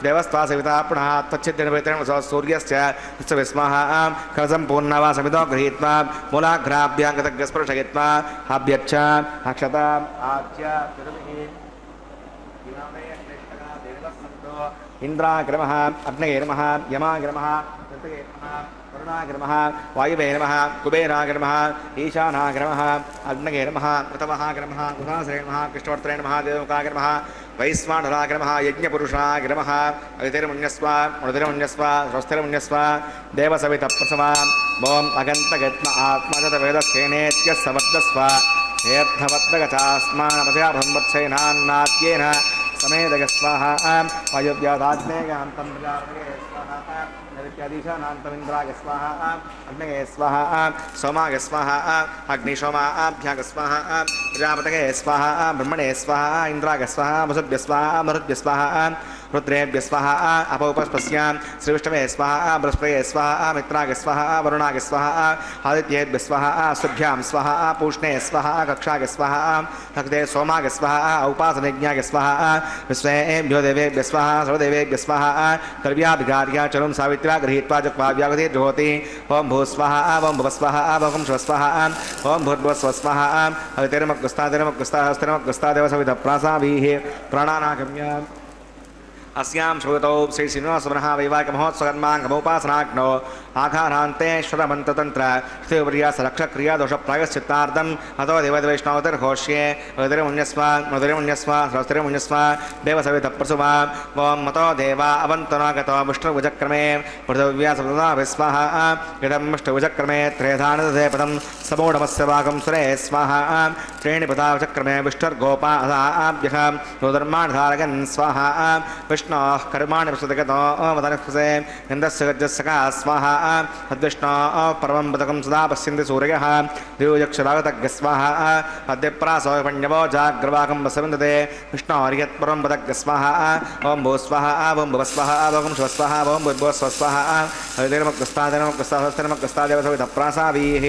देवस्था सवितापना तच्छिद्रभवितेन वसो सूर्यस्य रस्य विस्महा कलसम्पूर्णवा समितो गृहीत्वा मूलाग्राभ्याङ्गतग्रस्पर्शयित्वा अभ्यच्छ अक्षता आच्य इंद्राग्र नमः अग्नये नमः यमाग्र नमः ऋतये नमः वरुणाग्र नमः वायुवे नमः कुबेराग्र नमः ईशानाग्र नमः अग्नये नमः ऋतवहाग्र नमः उदासरे नमः कृष्णवर्तने नमः देवकाग्र नमः वैश्वानराग्र नमः यज्ञपुरुषाग्र नमः अदितिर्मुन्यस्व मृदिर्मुन्यस्व स्वस्तिर्मुन्यस्व देवसवितप्रसवा ॐ अगन्तगत्म आत्मगतवेदस्येनेत्यः सवर्धस्व हेद्धवद्गचास्मानमध्याभ्रह्मत्सेनान्नाद्येन समेदग स्वाहा वायुव्यादाग्नेयान्तं प्रजापतये स्वाहा नैवेद्याधीशानान्तमिन्द्राग स्वाहा अग्नये स्वाहा सोमाग स्वाहा अग्निशोमाभ्याग स्वाहा प्रजापतये स्वाहा ब्रह्मणे स्वाहा इंद्राग स्वाहा वसुभ्य स्वाहा मरुद्भ्य स्वाहा रुद्रेभ्य स्वाहा अपौपस्पस्यां श्रीविष्णवे स्वाहा बृहस्पतये स्वाहा मित्राग स्वाहा वरुणाग स्वाहा आदित्येभ्य स्वाहा सुभ्यां स्वाहा पूष्णे स्वाहा कक्षाग स्वाहा नक्षत्रे सोमाग स्वाहा उपासनयज्ञाग स्वाहा विश्वेभ्यो देवेभ्य स्वाहा सर्वदेवेभ्य स्वाहा कर्व्याभिघार्या चरुं सावित्र्या गृहीत्वा जक्वाव्यागति जुहोति ओं भूस्वाहा ओं भुवस्वाहा ओं शिवस्वाहा ओं भूर्भुवस्वः स्वाहा हवितिर्मग्गस्तादिर्मग्गस्ताहस्तिर्मग्गस्ता देवसवितप्रासाभिः प्राणानागम्य अस्यां श्रुतौ श्री श्रीनिवासमनः वैवाहिकमहोत्सवकर्माङ्गमोपासनाग्नौ आघारान्तेश्वरमन्त्रतन्त्र श्रीवर्यासरक्षक्रियादोषप्रायश्चित्तार्थम् अतो देवदैवैष्णवतिर्घोष्ये मधुरिमुन्यस्व मधुरिमुन्यस्व सरस्वतिर्मुन्यस्व देवसवितप्रसुवा ॐ मतो देवा अवन्तनागतो विष्णुभुजक्रमे पृथिव्यासपदाभिस्वाहा इदं विष्णुभुजक्रमे त्रेधानदधे पदं समूढमस्य वाकं सुरे स्वाहा त्रीणि पदाचक्रमे विष्णुर्गोपा अदाभ्यः रुदर्माणधारगन् स्वाहा विष्णोः कर्माणि प्रसुतगतो मदनस्पसे इन्द्रस्य गजस्सका स्वाहा तद्विष्णोः परमं पदकं सदा पश्यन्ति सूर्यः दिव्यक्षरागतज्ञ स्वाहा अद्यप्रासो पण्यवो जाग्रवाकं वसविन्दते विष्णोर्यत्परं पदज्ञ स्वाहा ॐ भूस्वाहा ॐ भुवस्वाहा ॐ शिवस्वाहा ॐ भूर्भुवस्वस्वाहा हरितिर्मग्गस्तादिर्मग्गस्तादेवसवितप्रासाभिः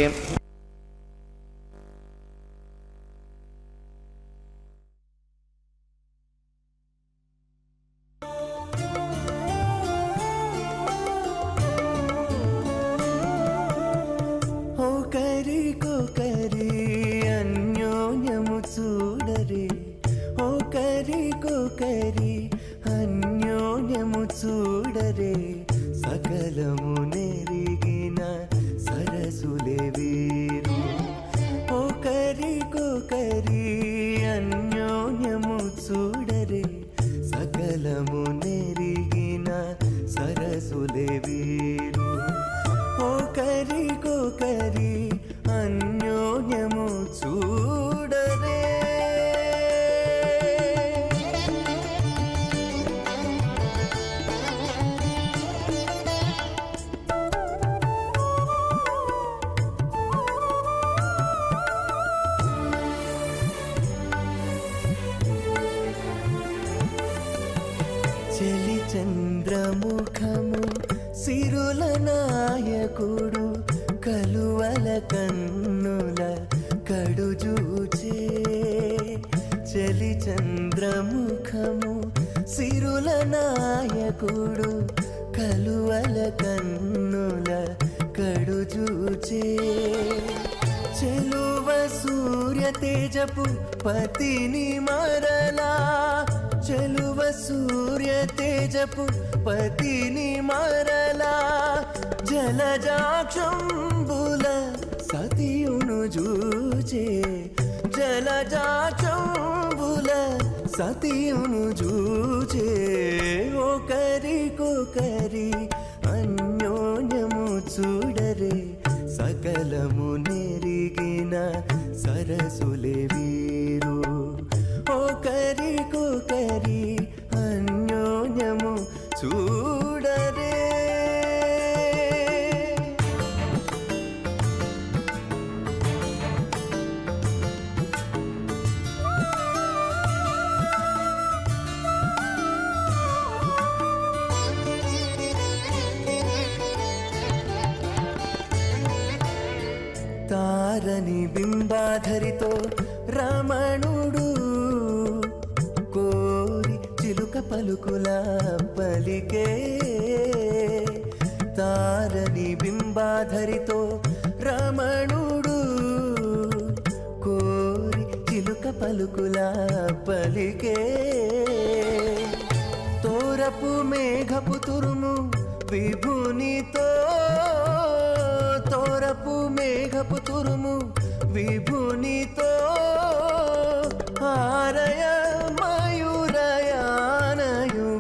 సకలము నెరిగిన సరసులే వీరు ఒకరికొకరి అన్యోన్యము చూడరే సకలము నెరిగిన సరసులే వీరు ఒకరికొకరి అన్యోన్యము చూడరే చెలి చంద్రముఖము సిరుల నాయకుడు కలువల కన్నుల కడుజూచే చెలి చంద్రముఖము సిరుల నాయకుడు కలువల కన్నుల కడుజూచే చెలువ సూర్య తేజపు పతిని మరలా చెలువ సూర్య తేజపు పతిని మరలా జలజాక్షంబుల సతియును జూచే జలజాక్షంబుల సతియును జూచే ఒకరికొకరి అన్యోన్యము చూడరే సకలము నెరిగిన సరసులే వీరు ఒకరికొకరి అన్యోన్యము చూడరే తారని బింబాధరితో రమణుడు కోరి చిలుక పలుకుల పలికే తారని బింబాధరితో రమణుడు కోరి చిలుక పలుకుల పలికే తోరపు మేఘపు తురుము విభునితో తోరపు మేఘపు తురుము విభునితో ఆరయ మయూరయానయు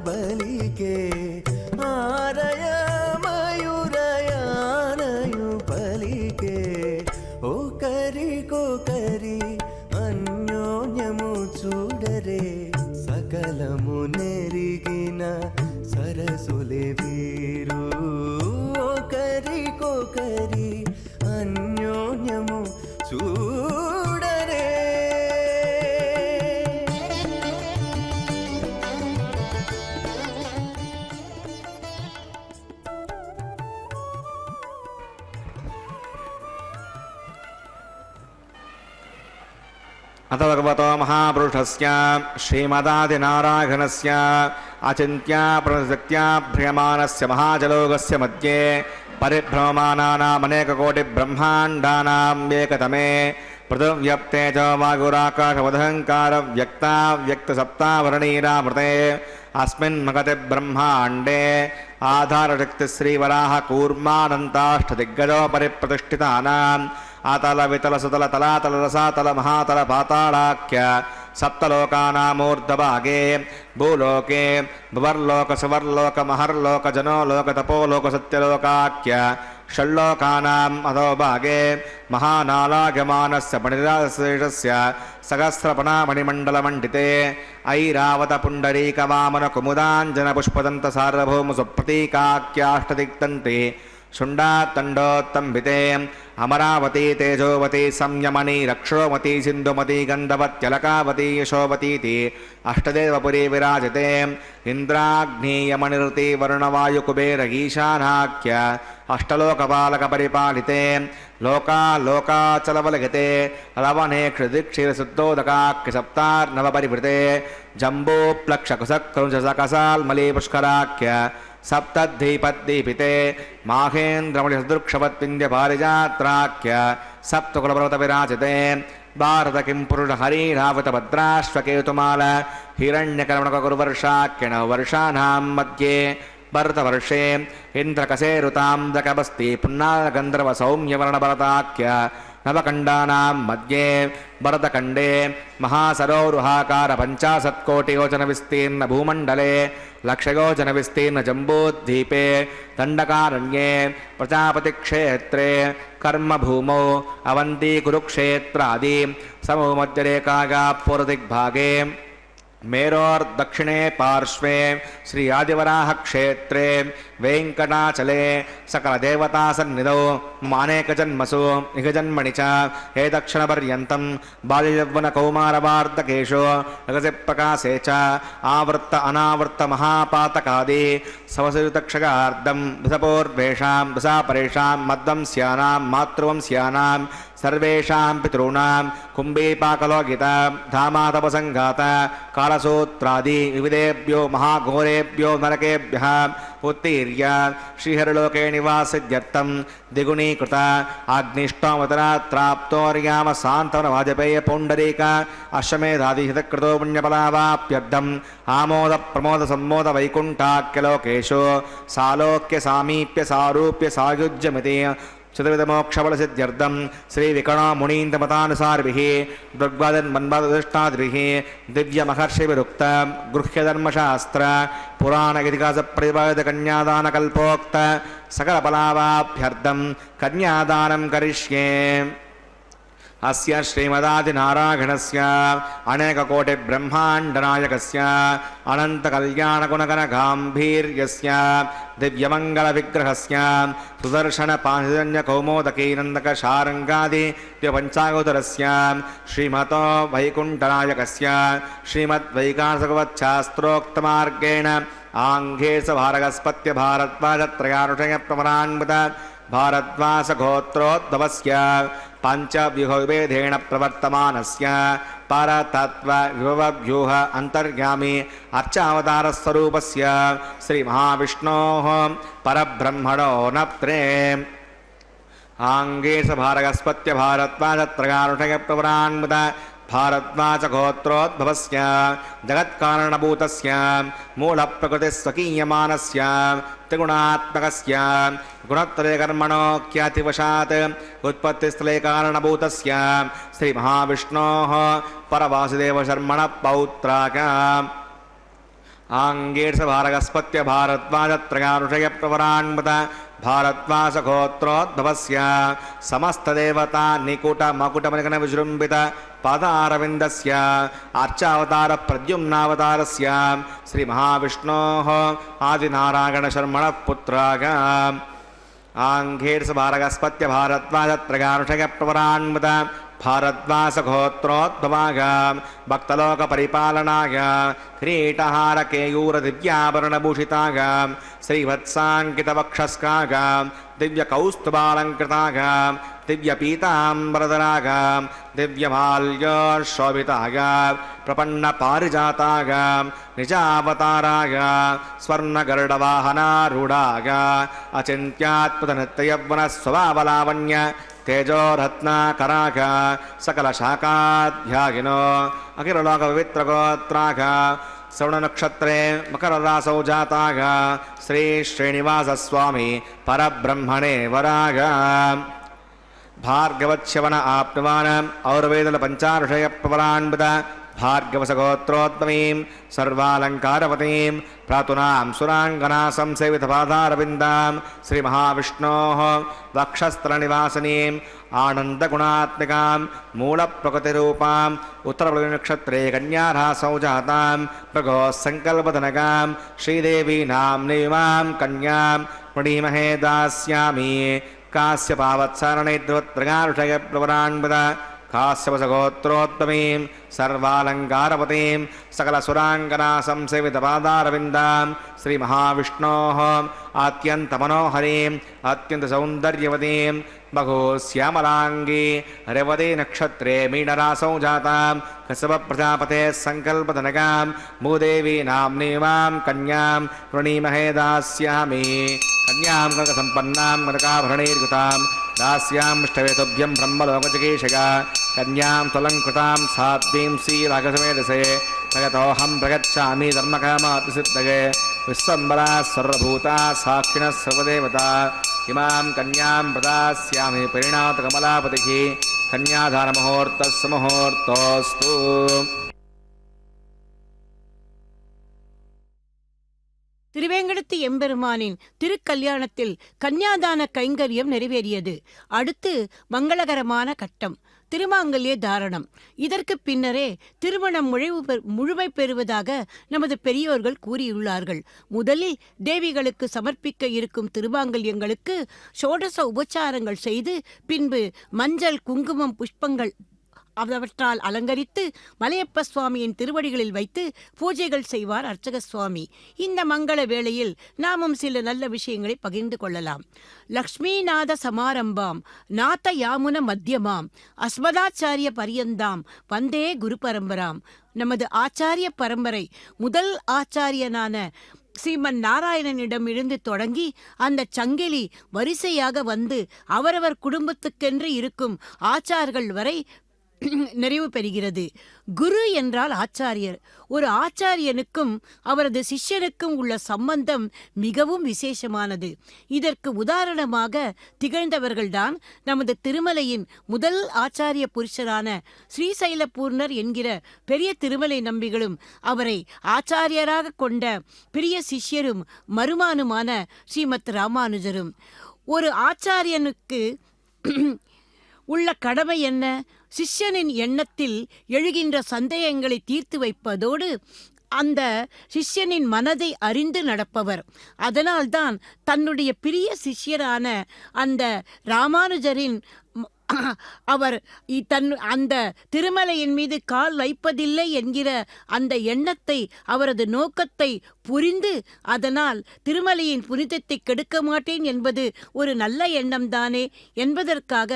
బలికే ఆరయ మయూరయానయు బలికే ఒకరికొకరి అన్యోన్యము చూడరే సకలము నెరిగిన సరసులే వీరు ఒకరికొకరి అన్యోన్యము చూడరే अथ भगवतो महापुरुषस्य श्रीमदादिनारायणस्य अचिन्त्या प्रसक्त्या भ्रियमाणस्य महाजलोकस्य मध्ये परिभ्रममानानामनेककोटिब्रह्माण्डानाम् एकतमे पृथिव्यप्तेजो वायुराकाशवदहङ्कारव्यक्ता व्यक्तसप्तावरणीरामृते अस्मिन् मगति ब्रह्माण्डे आधारशक्तिश्रीवराह कूर्मानन्ताष्टदिग्गजो परिप्रतिष्ठितानाम् आतल वितल सुतल तलातल रसातल महातल पातालाख्य सप्तलोकानामूर्धभागे भूलोके भुवर्लोक सुवर्लोक महर्लोक जनोलोक तपोलोक सत्यलोकाख्य षण्लोकानाम् अधोभागे महानालागमानस्य पणिराशेषस्य सहस्रपणामणिमण्डलमण्डिते ऐरावत पुण्डरीकवामन कुमुदाञ्जनपुष्पदन्त सार्वभौमसुप्रतीकाख्याष्टदिक्तन्ते शुण्डात्तण्डोत्तम्भिते अमरावती तेजोवती संयमनी रक्षोमती सिन्धुमती गन्धवत्यलकावती यशोवतीति अष्टदेवपुरी विराजते इन्द्राग्नीयमनिरुति वरुणवायुकुबेर ईशानाख्य अष्टलोकपालकपरिपालिते लोकालोकाचलवलगते लवने क्षुदिक्षीरशुद्धोदकाख्य सप्तार्णवपरिवृते जम्बूप्लक्षकुसक्रुंशसकसाल्मलीपुष्कराख्य सप्तद्वीपद्दीपिते माहेन्द्रमणिसदृक्षवत्पिन्द्यपारिजात्राख्य सप्तकुलपर्वतविराजिते भारत किं पुरुष हरिरावतभद्राश्वकेतुमाल हिरण्यकर्मणककुरुवर्षाख्य नववर्षाणां मध्ये भरतवर्षे इन्द्रकसेरुताम्रकबस्ति पुन्नागन्धर्वसौम्यवर्णभरताख्य नवकण्डानां मध्ये भरतखण्डे महासरोरुहाकार 50 कोटियोजनविस्तीर्ण भूमण्डले लक्षयोजनविस्तीर्ण जम्बूद्वीपे दण्डकारण्ये प्रजापतिक्षेत्रे कर्मभूमौ अवन्ती कुरुक्षेत्रादि समूमध्यरेखायाः पूर्वदिग्भागे मेरोर्दक्षिणे पार्श्वे श्री आदिवराहक्षेत्रे वेङ्कटाचले सकलदेवतासन्निधौ मानेकजन्मसु इहजन्मणि च हे दक्षिणपर्यन्तं बाल्ययौवनकौमारवार्धकेषु रजसप्रकाशे च आवृत्त अनावृत्त महापातकादि सवसुतक्षगार्धं दशपूर्वेषां दशापरेषां मद्वंस्यानां मातृवंस्यानां सर्वेषां पितॄणां कुम्भीपाकलोकित धामातपसङ्घात कालसूत्रादि विविधेभ्यो महाघोरेभ्यो नरकेभ्यः उत्तीर्य श्रीहरिलोके निवासित्यर्थं द्विगुणीकृत अग्निष्टोमतरात्राप्तोर्याम सान्तवन वाजपेय पौण्डरीक अश्वमेधादिहितकृतो पुण्यफलावाप्यर्थम् आमोद प्रमोद सम्मोद वैकुण्ठाख्यलोकेषु सालोक्य सामीप्य सारूप्य सायुज्यमिति चतुर्विधमोक्षफलसिद्ध्यर्थं श्रीविकणो मुनीन्द्रमतानुसारिभिः दृग्वादन्मन्वादुष्टादिभिः दिव्यमहर्षिभिरुक्त गृह्यधर्मशास्त्र पुराणगिरिकासप्रतिपादितकन्यादानकल्पोक्त सकलफलावाभ्यर्थं कन्यादानं करिष्ये अस्य श्रीमदादिनारायणस्य अनेककोटिब्रह्माण्डनायकस्य अनन्तकल्याणगुणगणगाम्भीर्यस्य दिव्यमङ्गलविग्रहस्य सुदर्शनपाञ्चजन्यकौमोदकीनन्दकशारङ्गादि दिव्यपञ्चाङ्गोदरस्य श्रीमतो वैकुण्ठनायकस्य श्रीमद्वैकासभगवच्छास्त्रोक्तमार्गेण आङ्घेसभारगस्पत्य भारद्वाजत्रयानुषयप्रमरान्वित भारद्वासगोत्रोद्भवस्य पञ्चव्यूहविभेदेन प्रवर्तमानस्य परतत्त्वविभवव्यूह अन्तर्गामी अर्चावतारस्वरूपस्य श्रीमहाविष्णोः परब्रह्मणो नप्त्रे आङ्गेसभारगस्पत्य भारद्वाजत्रयानुषयप्रवरान्वित भारद्वाजगोत्रोद्भवस्य जगत्कारणभूतस्य मूलप्रकृतिस्वकीयमानस्य त्रिगुणात्मकस्य गुणत्रयकर्मणोऽख्यातिवशात् उत्पत्तिस्थले कारणभूतस्य श्रीमहाविष्णोः परवासुदेवशर्मणः पौत्राक आङ्गेर्षभारगस्पत्य भारद्वाजत्रयानुषयप्रवरान्वित भारद्वासगोत्रोद्भवस्य समस्तदेवता निकुटमकुटमनिगणविजृम्भित पादारविन्दस्य अर्चावतारप्रद्युम्नावतारस्य श्रीमहाविष्णोः आदिनारायणशर्मणः पुत्राग आङ्घेर्षभारगस्पत्य भारद्वाजत्रयानुषयप्रवरान्वित भारद्वासगोत्रोद्भवाग भक्तलोकपरिपालनाय किरीटहारकेयूरदिव्याभरणभूषिताग श्रीवत्साङ्कितवक्षस्काग दिव्यकौस्तुभालङ्कृताग दिव्यपीताम्बरधराग दिव्यमाल्योशोभिताग प्रपन्नपारिजाताग निजावताराग स्वर्णगरुडवाहनारूढाग अचिन्त्यात्मतनृत्ययौवनस्वभावलावण्य तेजोरत्नाकराग सकलशाखाध्यायिनो अखिललोकपवित्रगोत्राग श्रवणनक्षत्रे मकररासौ जाताग श्री श्रीनिवासस्वामी परब्रह्मणे वराग भार्गवच्छवन आप्नुवान् और्वेदलपञ्चाऋषयप्रवरान्वित भार्गवसगोत्रोद्भवीं सर्वालङ्कारवतीं प्रातुनां सुराङ्गना संसेवितपादारविन्दां श्रीमहाविष्णोः वक्षस्थलनिवासिनीम् आनन्दगुणात्मिकां मूलप्रकृतिरूपाम् उत्तरप्रदेशनक्षत्रे कन्यारासौ जातां भगोः सङ्कल्पधनकां श्रीदेवी नाम्नीमां कन्यां प्रणीमहे दास्यामि काश्यपावत्सरणैर्द्वत्रगारुषयप्रवरान्वित काश्यपसगोत्रोत्तमीं सर्वालङ्कारवतीं सकलसुराङ्गना संसेवितपादारविन्दां श्रीमहाविष्णोः अत्यन्तमनोहरीम् अत्यन्तसौन्दर्यवतीं बहुश्यामलाङ्गी रेवती नक्षत्रे मीनरासौ जातां कश्यपप्रजापतेः सङ्कल्पधनकां भूदेवी नाम्नीमां कन्यां प्रणीमहे दास्यामि कन्यां कनकसम्पन्नां कनकाभरणैर्युतां दास्यामिष्टवेतुभ्यं ब्रह्मलोकचिकीर्षया कन्यां त्वलङ्कृतां साध्वीं श्रीराघसमेधसे प्रगतोऽहं प्रगच्छामि धर्मकामातिसिद्धये विश्वम्बराः सर्वभूताः साक्षिणः सर्वदेवता इमां कन्यां प्रदास्यामि परिणातकमलापतिः कन्यादानमुहूर्तः सुमुहूर्तोऽस्तु. திருவேங்கடத்து எம்பெருமானின் திருக்கல்யாணத்தில் கன்யாதான கைங்கரியம் நிறைவேறியது. அடுத்து மங்களகரமான கட்டம் திருமாங்கல்ய தாரணம். இதற்கு பின்னரே திருமணம் முழுமை பெறுவதாக நமது பெரியோர்கள் கூறியுள்ளார்கள். முதலில் தேவிகளுக்கு சமர்ப்பிக்க இருக்கும் திருமாங்கல்யங்களுக்கு ஷோடச உபச்சாரங்கள் செய்து பின்பு மஞ்சள் குங்குமம் புஷ்பங்கள் அவற்றால் அலங்கரித்து மலையப்ப சுவாமியின் திருவடிகளில் வைத்து பூஜைகள் செய்வார் அர்ச்சக சுவாமி. இந்த மங்கள வேளையில் நாமும் சில நல்ல விஷயங்களை பகிர்ந்து கொள்ளலாம். லக்ஷ்மிநாத சமாரம்பாம் நாத யாமுன மத்தியமாம் அஸ்மதாச்சாரிய பரியந்தாம் வந்தே குரு பரம்பராம். நமது ஆச்சாரிய பரம்பரை முதல் ஆச்சாரியனான ஸ்ரீமன் நாராயணனிடம் இருந்து தொடங்கி அந்த சங்கிலி வரிசையாக வந்து அவரவர் குடும்பத்துக்கென்று இருக்கும் ஆச்சார்கள் வரை நிறைவு பெறுகிறது. குரு என்றால் ஆச்சாரியர். ஒரு ஆச்சாரியனுக்கும் அவரது சிஷ்யனுக்கும் உள்ள சம்பந்தம் மிகவும் விசேஷமானது. இதற்கு உதாரணமாக திகழ்ந்தவர்கள்தான் நமது திருமலையின் முதல் ஆச்சாரிய புருஷரான ஸ்ரீசைலபூர்ணர் என்கிற பெரிய திருமலை நம்பிகளும் அவரை ஆச்சாரியராக கொண்ட பிரிய சிஷ்யரும் மருமானுமான ஸ்ரீமத் ராமானுஜரும். ஒரு ஆச்சாரியனுக்கு உள்ள கடமை என்ன? சிஷ்யனின் எண்ணத்தில் எழுகின்ற சந்தேகங்களை தீர்த்து வைப்பதோடு அந்த சிஷ்யனின் மனதை அறிந்து நடப்பவர். அதனால்தான் தன்னுடைய பிரிய சிஷ்யரான அந்த ராமானுஜரின் அவர் அந்த திருமலையின் மீது கால் வைப்பதில்லை என்கிற அந்த எண்ணத்தை, அவரது நோக்கத்தை புரிந்து அதனால் திருமலையின் புனிதத்தை கெடுக்க மாட்டேன் என்பது ஒரு நல்ல எண்ணம்தானே என்பதற்காக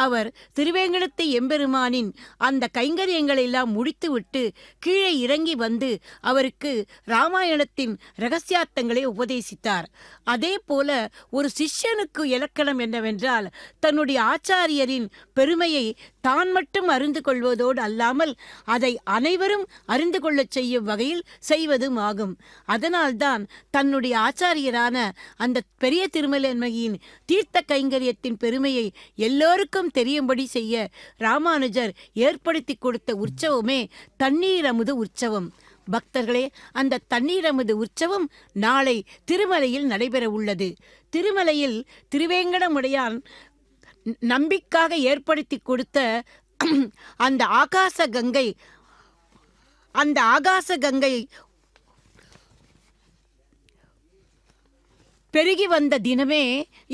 அவர் திருவேங்கடத்து எம்பெருமானின் அந்த கைங்கரியங்களை எல்லாம் முடித்துவிட்டு கீழே இறங்கி வந்து அவருக்கு ராமாயணத்தின் இரகசியார்த்தங்களை உபதேசித்தார். அதே போல ஒரு சிஷ்யனுக்கு இலக்கணம் என்னவென்றால் தன்னுடைய ஆச்சாரியரின் பெருமையை தான் மட்டும் அறிந்து கொள்வதோடு அல்லாமல் அதை அனைவரும் அறிந்து கொள்ளச் செய்யும் வகையில் செய்வதும் ஆகும். அதனால்தான் தன்னுடைய ஆச்சாரியரான அந்த பெரிய திருமலையின் தீர்த்த கைங்கரியத்தின் பெருமையை எல்லோருக்கும் தெரியும்படி செய்ய ராமானுஜர் ஏற்படுத்தி கொடுத்த உற்சவமே தண்ணீர் அமுது உற்சவம். பக்தர்களே, அந்த தண்ணீர் அமுது உற்சவம் நாளை திருமலையில் நடைபெற உள்ளது. திருமலையில் திருவேங்கடமுடையான் நம்பிக்காக ஏற்படுத்தி கொடுத்த அந்த ஆகாச கங்கை பெருகி வந்த தினமே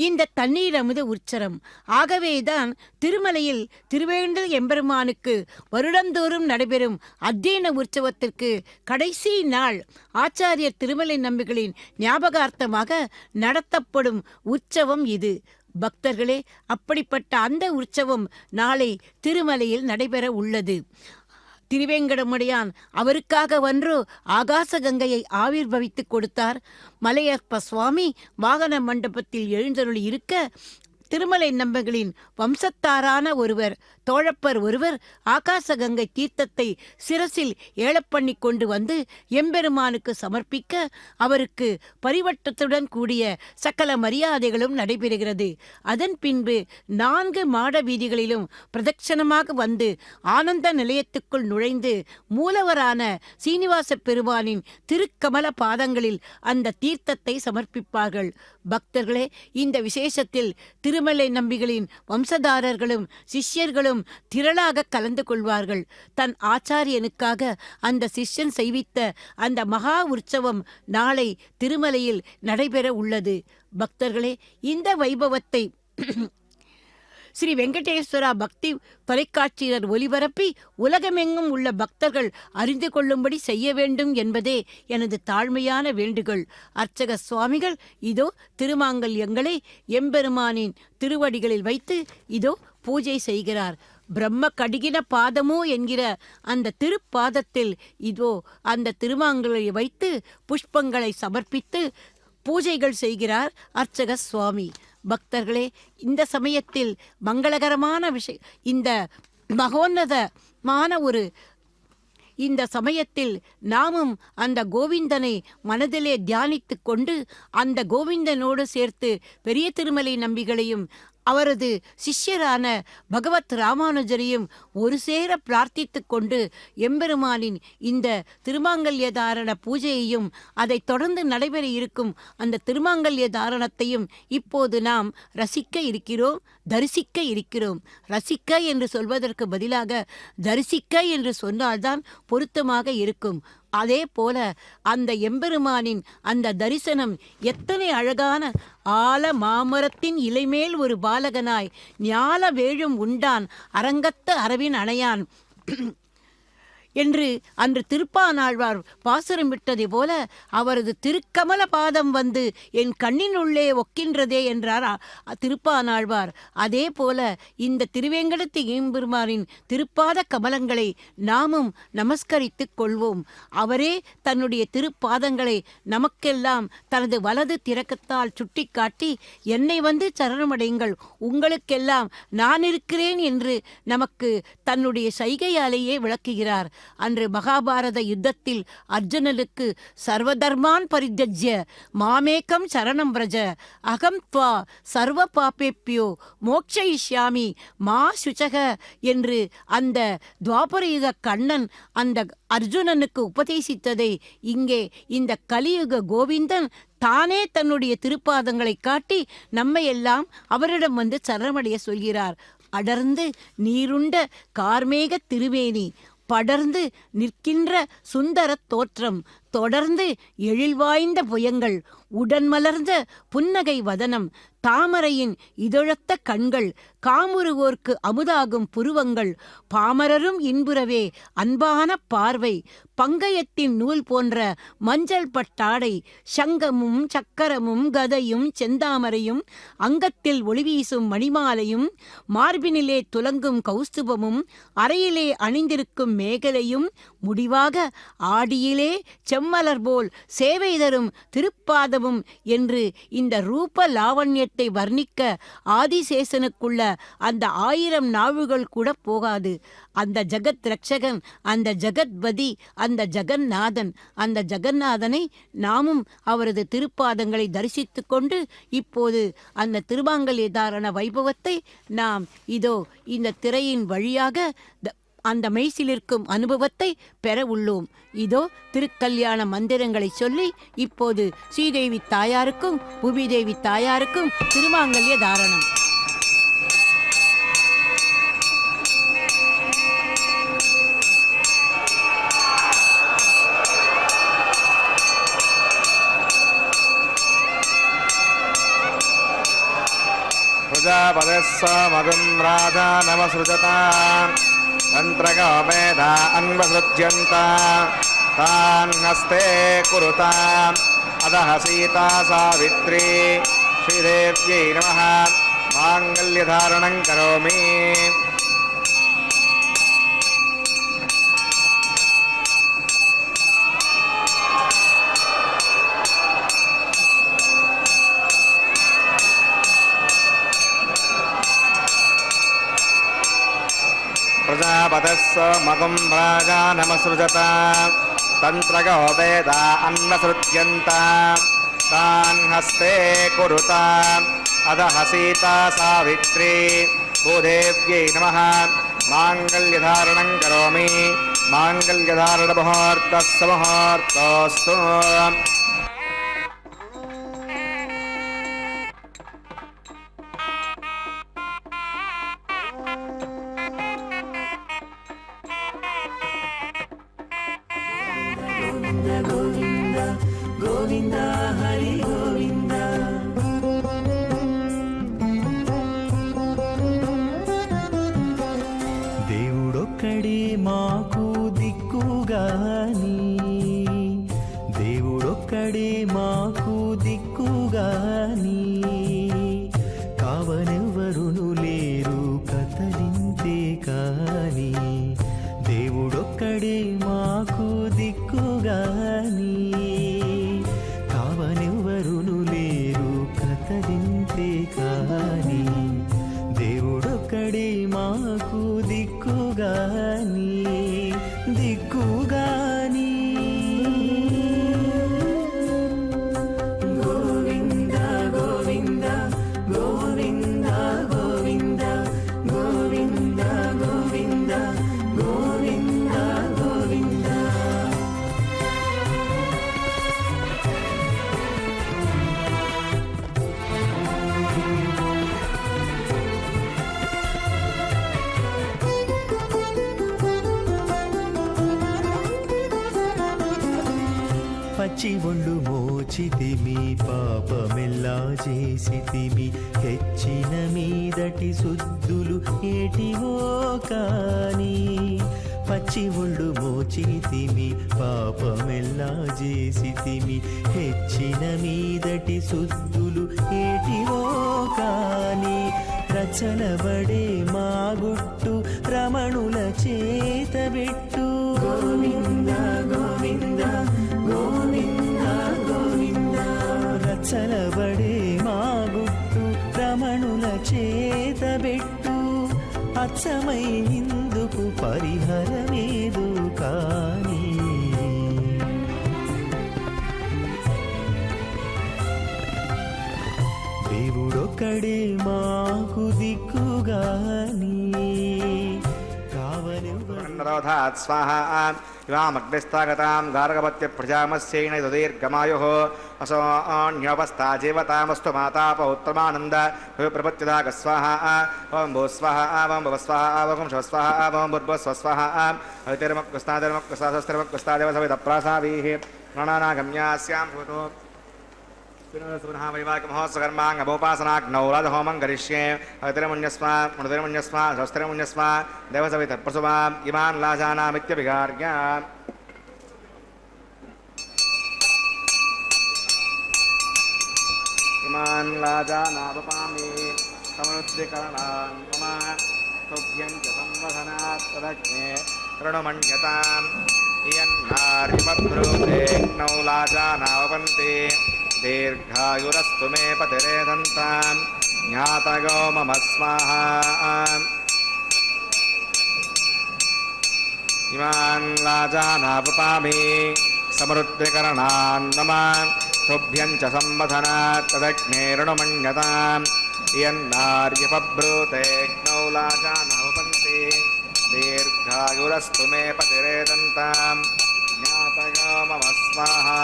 இந்த தண்ணீர் அமுத உற்சரம். ஆகவேதான் திருமலையில் திருவேங்கட எம்பெருமானுக்கு வருடந்தோறும் நடைபெறும் அத்தியன உற்சவத்திற்கு கடைசி நாள் ஆச்சாரியர் திருமலை நம்பிகளின் ஞாபகார்த்தமாக நடத்தப்படும் உற்சவம் இது. பக்தர்களே, அப்படிப்பட்ட அந்த உற்சவம் நாளை திருமலையில் நடைபெற உள்ளது. திருவேங்கடமுடையான் அவருக்காக ஒன்று ஆகாச கங்கையை ஆவிர்வவித்து கொடுத்தார். மலையப்ப சுவாமி வாகன மண்டபத்தில் எழுந்தருளி இருக்க திருமலை நம்பிகளின் வம்சத்தாரான ஒருவர், தோழப்பர் ஒருவர் ஆகாச கங்கை தீர்த்தத்தை சிரசில் ஏலப்பண்ணி கொண்டு வந்து எம்பெருமானுக்கு சமர்ப்பிக்க அவருக்கு பரிவட்டத்துடன் கூடிய சகல மரியாதைகளும் நடைபெறுகிறது. அதன் பின்பு 4 மாட வீதிகளிலும் பிரதட்சணமாக வந்து ஆனந்த நிலையத்துக்குள் நுழைந்து மூலவரான சீனிவாச பெருமானின் திருக்கமல பாதங்களில் அந்த தீர்த்தத்தை சமர்ப்பிப்பார்கள். பக்தர்களே, இந்த விசேஷத்தில் திருமலை நம்பிகளின் வம்சதாரர்களும் சிஷ்யர்களும் திரளாக கலந்து கொள்வார்கள். தன் ஆச்சாரியனுக்காக அந்த சிஷ்யன் செய்வித்த அந்த மகா உற்சவம் நாளை திருமலையில் நடைபெற உள்ளது. பக்தர்களே, இந்த வைபவத்தை ஸ்ரீ வெங்கடேஸ்வரா பக்தி தொலைக்காட்சியினர் ஒலிபரப்பி உலகமெங்கும் உள்ள பக்தர்கள் அறிந்து கொள்ளும்படி செய்ய வேண்டும் என்பதே எனது தாழ்மையான வேண்டுகோள். அர்ச்சக சுவாமிகள் இதோ திருமாங்கல்யங்களை எம்பெருமானின் திருவடிகளில் வைத்து இதோ பூஜை செய்கிறார். பிரம்ம கடிகின பாதமோ என்கிற அந்த திருப்பாதத்தில் இதோ அந்த திருமாங்கலை வைத்து புஷ்பங்களை சமர்ப்பித்து பூஜைகள் செய்கிறார் அர்ச்சக சுவாமி. பக்தர்களே, இந்த சமயத்தில் மங்களகரமான இந்த மகோன்னதமான இந்த சமயத்தில் நாமும் அந்த கோவிந்தனை மனதிலே தியானித்து கொண்டு அந்த கோவிந்தனோடு சேர்த்து பெரிய திருமலை நம்பிகளையும் அவரது சிஷ்யரான பகவத் ராமானுஜரையும் ஒரு சேர பிரார்த்தித்து கொண்டு எம்பெருமானின் இந்த திருமாங்கல்ய தாரண பூஜையையும் அதைத் தொடர்ந்து நடைபெற இருக்கும் அந்த திருமாங்கல்ய தாரணத்தையும் இப்போது நாம் ரசிக்க இருக்கிறோம், தரிசிக்க இருக்கிறோம். ரசிக்க என்று சொல்வதற்கு பதிலாக தரிசிக்க என்று சொன்னால்தான் பொருத்தமாக இருக்கும். அதே போல அந்த எம்பெருமானின் அந்த தரிசனம் எத்தனை அழகான ஆல மாமரத்தின் இலைமேல் ஒரு பாலகனாய் ஞால வேழும் உண்டான் அரங்கத்த அரவின் அணையான் என்று அன்று திருப்பானாழ்வார் பாசுரம் விட்டதை போல அவரது திருக்கமல பாதம் வந்து என் கண்ணினுள்ளே ஒக்கின்றதே என்றார் திருப்பானாழ்வார். அதே போல இந்த திருவேங்கடத்து எம்பெருமானின் திருப்பாத கமலங்களை நாமும் நமஸ்கரித்துக் கொள்வோம். அவரே தன்னுடைய திருப்பாதங்களை நமக்கெல்லாம் தனது வலது திறக்கத்தால் சுட்டிக்காட்டி என்னை வந்து சரணமடையுங்கள், உங்களுக்கெல்லாம் நான் இருக்கிறேன் என்று நமக்கு தன்னுடைய சைகையாலேயே விளக்குகிறார். அன்று மகாபாரத யுத்தத்தில் அர்ஜுனனுக்கு சர்வதர்மான் பரித்யஜ்ய மாமேகம் சரணம் பிரஜ அகம் த்வா சர்வ பாபேப்யோ மோக்ஷயிஷ்யாமி மா சுச்சக என்று அந்த துவாபரயுக கண்ணன் அந்த அர்ஜுனனுக்கு உபதேசித்ததை இங்கே இந்த கலியுக கோவிந்தன் தானே தன்னுடைய திருப்பாதங்களை காட்டி நம்மையெல்லாம் அவரிடம் வந்து சரணமடைய சொல்கிறார். அடர்ந்து நீருண்ட கார்மேக திருவேணி, படர்ந்து நிற்கின்ற சுந்தர தோற்றம், தொடர்ந்து எழில்வாய்ந்த புயங்கள், உடன்மலர்ந்த புன்னகை வதனம், தாமரையின் இதழத்த கண்கள், காமுறுவோர்க்கு அமுதாகும் புருவங்கள், பாமரரும் இன்புறவே அன்பான பார்வை, பங்கயத்தின் நூல் போன்ற மஞ்சள் பட்டாடை, சங்கமும் சக்கரமும் கதையும் செந்தாமரையும் அங்கத்தில் ஒளிவீசும் மணிமாலையும், மார்பினிலே துலங்கும் கௌஸ்துபமும், அறையிலே அணிந்திருக்கும் மேகலையும், முடிவாக ஆடியிலே செம்மலர் போல் சேவை தரும் திருப்பாதமும் என்று இந்த ரூப லாவண்யத்தை வர்ணிக்க ஆதிசேஷனுக்குள்ள அந்த 1000 நாவுகள் கூட போகாது. அந்த ஜகத் ரட்சகன், அந்த ஜகத்பதி, அந்த ஜகந்நாதன், அந்த ஜகந்நாதனை நாமும் அவரது திருப்பாதங்களை தரிசித்து கொண்டு இப்போது அந்த திருமாங்கல்ய தாரண வைபவத்தை நாம் இதோ இந்த திரையின் வழியாக அந்த மெய்சிலிருக்கும் அனுபவத்தை பெற உள்ளோம். இதோ திருக்கல்யாண மந்திரங்களை சொல்லி இப்போது ஸ்ரீதேவி தாயாருக்கும் பூமிதேவி தாயாருக்கும் திருமாங்கல்ய தாரணம். प्रजापतिस्समगं राजा नमसृजताम् तन्त्रगोमेधा अन्वसृज्यन्ता तान् हस्ते कुरुताम् अधः सीता सावित्री श्रीदेव्यै नमः माङ्गल्यधारणं करोमि. प्रजापतिस्समगं राजा नमसृजता तन्त्रगो वेदा अन्वसृज्यन्ता तान् हस्ते कुरुता अधः सीता सावित्री भूदेव्यै नमः माङ्गल्यधारणं करोमि. माङ्गल्यधारणमुहूर्तस्य मुहूर्तोऽस्तु. దేవుడొక్కడే మాకు దిక్కుగాని, దేవుడొక్కడే మాకు దిక్కుగాని, కావనెవరును లేరు కతలింతే కాని, దేవుడొక్కడే మాకు దిక్కుగాని, కావనెవరును లేరు కతలింతే కాని, దేవుడొక్కడే మాకు దిక్కుగాని, దిక్కుగా పచ్చి ఒళ్ళు మోచితిమి పాపమెల్లా చేసితిమి హెచ్చిన మీదటి శుద్ధులు ఏటివో కాని పచ్చి ఒళ్ళు మోచితిమి పాపమెల్లా చేసితిమి హెచ్చిన మీదటి శుద్ధులు ఏటివో కాని రచనబడే మా గుట్టు రమణుల చేతబెట్టు గోవింద గోవింద గోవింద గోవింద రచనబడే మా గుట్టు రమణుల చేతబెట్టు అచ్చమై ఇందుకు పరిహరమేదు కాని దేవుడొక్కడే మాకు దిక్కుగాని నరోధాత్ స్వాహ ఇవామగ్నిస్థాగతాం గార్గవత్య ప్రజామస్యైన దీర్ఘమాయుః అసోన్యోపస్థా జీవతామస్తు మాతా పౌత్రమానంద ప్రపత్యదాగ స్వాహ ఓం భూ స్వాహ ఓం భవ స్వాహ ఓం శివ స్వాహ ఓం భూర్భువ స్వాహ ఐతిర్మక్కుస్తాదిర్మక్కుస్తాదేవ సవిత ప్రాసావీః గణనాగమ్యాస్యాం భూతో వైవాకమహోత్సకర్మాంగమోపాసనాగ్నౌ రాజహోమం కరిష్యే అతిరముణ్యస్వా మృతిరముణ్యస్వా శస్త్రముణ్యస్వా దేవసవితర్ప్రసువా ఇమాన్ లాజానామిత్యభిగార్య ఇమాన్ లాజానాపపామి సమనుద్ధికరణాన్ మమ తుభ్యం చ సంవదనాత్ తదగ్నే రణమణ్యతాం ఇయన్నార్యమబ్రూతేగ్నౌ లాజానావపంతి దీర్ఘాయురస్తు మే పతిరేదంతాం జ్ఞాతగో మమ స్వాహా ఇమాన్ లాజానాపపామి సమరుద్ధికరణాన్ మమ తుభ్యం చ సంవదనాత్ తదగ్నే రణమణ్యతాం ఇయన్నార్యపబ్రూతేగ్నౌ లాజానావపంతి దీర్ఘాయురస్తు మే పతిరేదంతాం జ్ఞాతగో మమ స్వాహా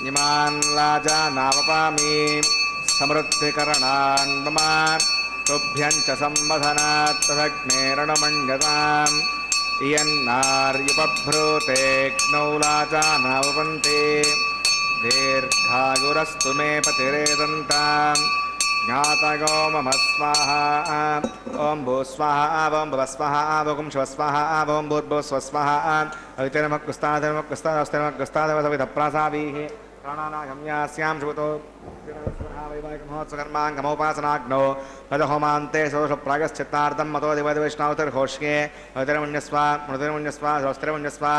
ఇమాన్ లాజానావపామి సమృద్ధికరణాన్ మమ తుభ్యం చ సంవదనాత్ తదగ్నే రణమణ్యతాం ఇయన్నార్యుపభ్రూతేగ్నౌ లాజానావపంతి దీర్ఘాయురస్తు మే పతిరేదంతాం జ్ఞాతగో మమ స్వాహా ఓం భూ స్వాహ ఓం భవ స్వాహ ఓం శివ స్వాహ ఓం భూర్భువ స్వాహ ఐతిర్మక్కుస్తాదిర్మక్కుస్తాదస్తిర్మక్కుస్తాదేవ సవిత ప్రాసావీః ప్రాణానాగమ్యాస్యాం శుభతో వైవాహికమహోత్సకర్మాంగమోపాసనాగ్నో రజహోమాంతే సోష ప్రాగశ్చిత్తార్థం మతో దివదివిష్ణావతిర్ఘోష్యే ఐతిర్ముణ్యస్వా మృతిర్ముణ్యస్వా స్వస్తిర్ముణ్యస్వా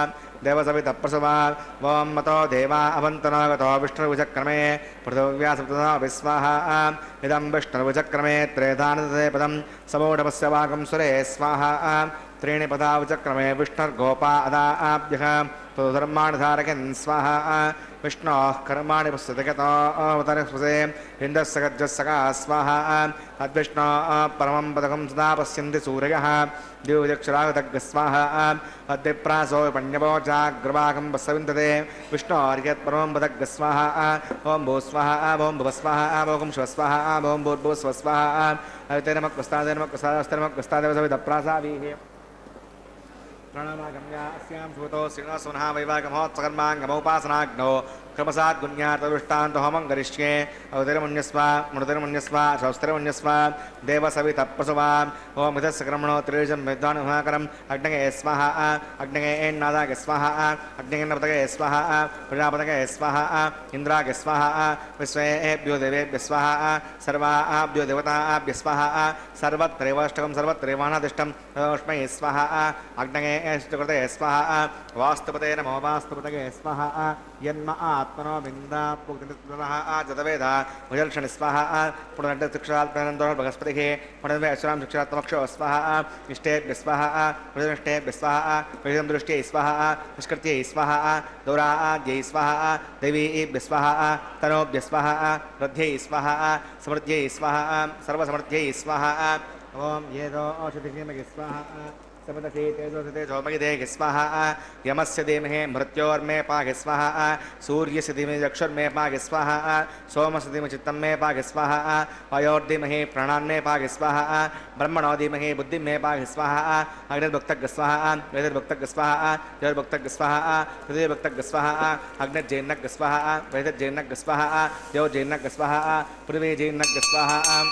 దేవసవితప్రసవా ఓం మతో దేవా అవంతనాగతో విష్ణుర్విచక్రమే పృథివ్యాసప్తదా విస్వాహ ఇదం విష్ణుర్విచక్రమే త్రేధానదే పదం సమూఢపస్య వాగం సురే స్వాహ त्रीणि पदा विचक्रमे विष्णुर्गोपा अदाभ्यः धर्माणधारकन् स्वाहा विष्णोः कर्माणि पुस्तकतोऽवतरस्वसे इन्द्रस्य गज्जस्सका स्वाहा अद्विष्णो परमं पदकं सदा पश्यन्ति सूर्यः द्विजक्षरागतग् स्वाहा अद्विप्रासो पण्यवोचाग्रवाकं पश्यविन्दते विष्णोर्यत्परमं पदग् स्वाहा ॐ भू स्वाहा ॐ भुव स्वाहा ॐ शिव स्वाहा ॐ भूर्भुव स्व स्वाहा ऐतिर्मक्कुस्तादिर्मक्कुस्तादेवसवितप्रासावीः प्रणमागम्यास्यां श्रुतो श्रीनिवासुनः वैवाहिकमहोत्सकर्माङ्गमोपासनाग्नौ क्रमसाद्गुण्यार्थदृष्टान्तो होमं करिष्ये अवतिर्मुण्यस्वा मृतिर्मुण्यस्वा शस्त्रिर्मुण्यस्वा देवसवितप्रसवा ओं मिथस्सक्रमणो त्रिजं विद्वानुभाकरम् अग्नये स्वाहा अग्नये एन्नादागे स्वाहा अग्नयेन्नपतगे स्वाहा प्रजापतगे स्वाहा इन्द्रागे स्वाहा विश्वेभ्यो देवेभ्यः स्वाहा सर्वाभ्यो देवताभ्यः स्वाहा सर्वत्रैवाष्टकं सर्वत्रैवानादिष्टं तस्मै स्वाहा अग्नये कृते स्वाहा वास्तुपते नमो वास्तुपतगे स्वाहा यन्म आत्मनो बिन्दापुनः जतवेद भुजलक्षण स्वाहा पुनर्शिक्षात्मनन्दो बृहस्पतिः पुनर्वे अश्रां शिक्षात्मक्षो स्वाहा इष्टेभ्यः स्वाहा प्रतिष्ठेभ्यः स्वाहा विषयं दृष्ट्यै स्वाहा निष्कृत्यै स्वाहा दौराद्यै स्वाहा दैवीभ्यः स्वाहा तनोभ्यः स्वाहा वृद्ध्यै स्वाहा समृद्ध्यै स्वाहा सर्वसमृद्ध्यै स्वाहा ओं येदो औषधिः स्वाहा समिदति तेजोसते झोमगिदेहि स्वाहा यमस्य धीमहि मृत्योर्मे पाहि स्वाहा सूर्यस्य धीमहि चक्षुर्मे पाहि स्वाहा सोमस्य धीमहि चित्तं मे पाहि स्वाहा वायोर्धीमहि प्राणान्मे पाहि स्वाहा ब्रह्मणो धीमहि बुद्धिं मे पाहि स्वाहा अग्निर्भक्तग् स्वाहा वेदिर्भक्तग् स्वाहा जयर्भक्तग् स्वाहा हृदयभक्तग् स्वाहा अग्निर्जैर्नग् स्वाहा वेदिर्जैर्नग् स्वाहा द्यौर्जैर्नग् स्वाहा पृथिवीजैर्नग् स्वाहा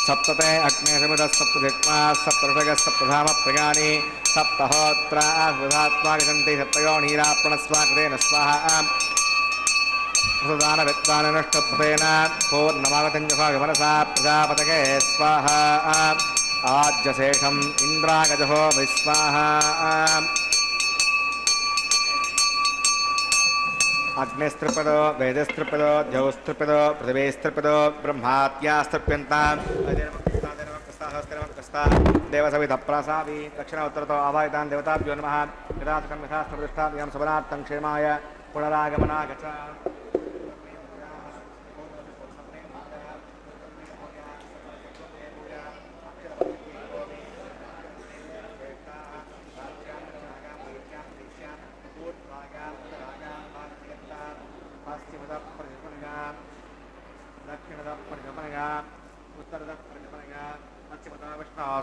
सप्तते अग्ने समितः सप्तधिक्मा सप्तषगः सप्तधाम प्रयाणि सप्तहोत्रा विधात्मा गच्छन्ति सप्तयोनीरापणस्वाकृतेन स्वाहा प्रदानविद्वाननुष्टभ्रेण पूर्णमागतञ्जभागमनसा प्रजापतये स्वाहा आज्यशेषम् इन्द्रागजहो विस्वाहा अग्निस्त्रिपदो वेदस्त्रिपदो द्यौस्त्रिपदो पृथिवीस्त्रिपदो ब्रह्मात्यास्त्रिप्यन्ताम् देवसविधप्रासावि दक्षिण उत्तरतो आवाहितान् देवताभ्यो नमः यदासकं यथास्त्रप्रतिष्ठाभ्यां सुबलार्थं क्षेमाय पुनरागमनागच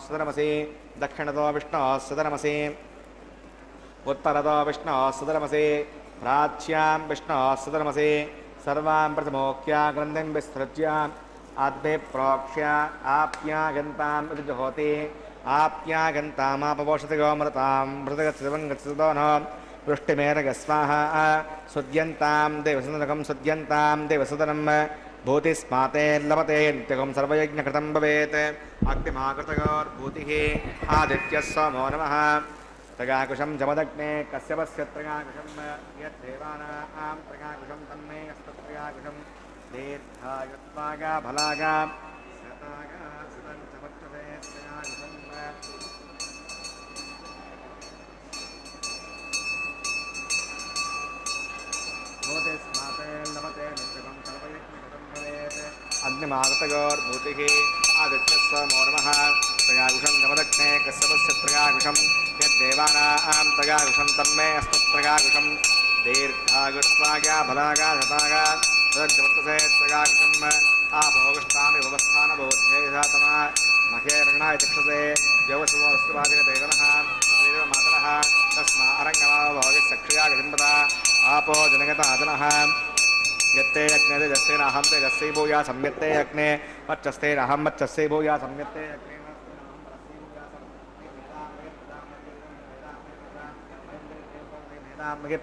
सदनमसि दक्षिणतो विष्णुः सदनमसि उत्तरतो विष्णुः सदनमसि प्राच्यां विष्णुः सदनमसि सर्वां प्रथमोक्त्या ग्रन्थिं विस्तृज्य अद्भिप्रोक्ष्य आप्यागन्तां विजुहोति आप्यागन्तामापपोषति गोमृतां मृतगच्छिवं गच्छतो न वृष्टिमेरगस्वाहा सुद्यन्तां देवसदनकं सुद्यन्तां देवसदनं भूतिस्माते लभते नित्यकं सर्वयज्ञकृतं भवेत् अग्निमाकृतयोर्भूतिः आदित्यः सोमो नमः त्रयाकुशं जमदग्ने कश्यपस्य त्रयाकुशं यद्देवानां त्रयाकुशं तन्मे अस्तत्रयाकुशं दीर्घायुत्वागा फलागा शतागा सुतं चमक्षसे त्रयाकुशं भूतिस्माते लभते नित्यकं सर्वयज्ञकृतं भवेत् अग्निमाकृतयोर्भूतिः आदित्यः सोमो नमः त्रयाकुशं जमदग्ने कश्यपस्य त्रयाकुशं यद्देवानां त्रयाकुशं तन्मे अस्तत्रयाकुशं दीर्घायुष्वागा फलागा शतागा तदज्जवर्तसे त्रयाकुशम् आभोगष्टामि भवस्थानबोध्येधातमा महेरणाय चक्षसे व्यवसुमोऽस्तुभाजगदेवनः मातरः तस्मा अरङ्गमाभोगस्सक्षया गजम्पदा आपो जनगताजनः यत्ते यज्ञे तेजस्तेन अहं तेजस्वी भूया सम्यत्ते यज्ञे वच्चस्तेन अहं वच्चस्वी भूया सम्यत्ते यज्ञे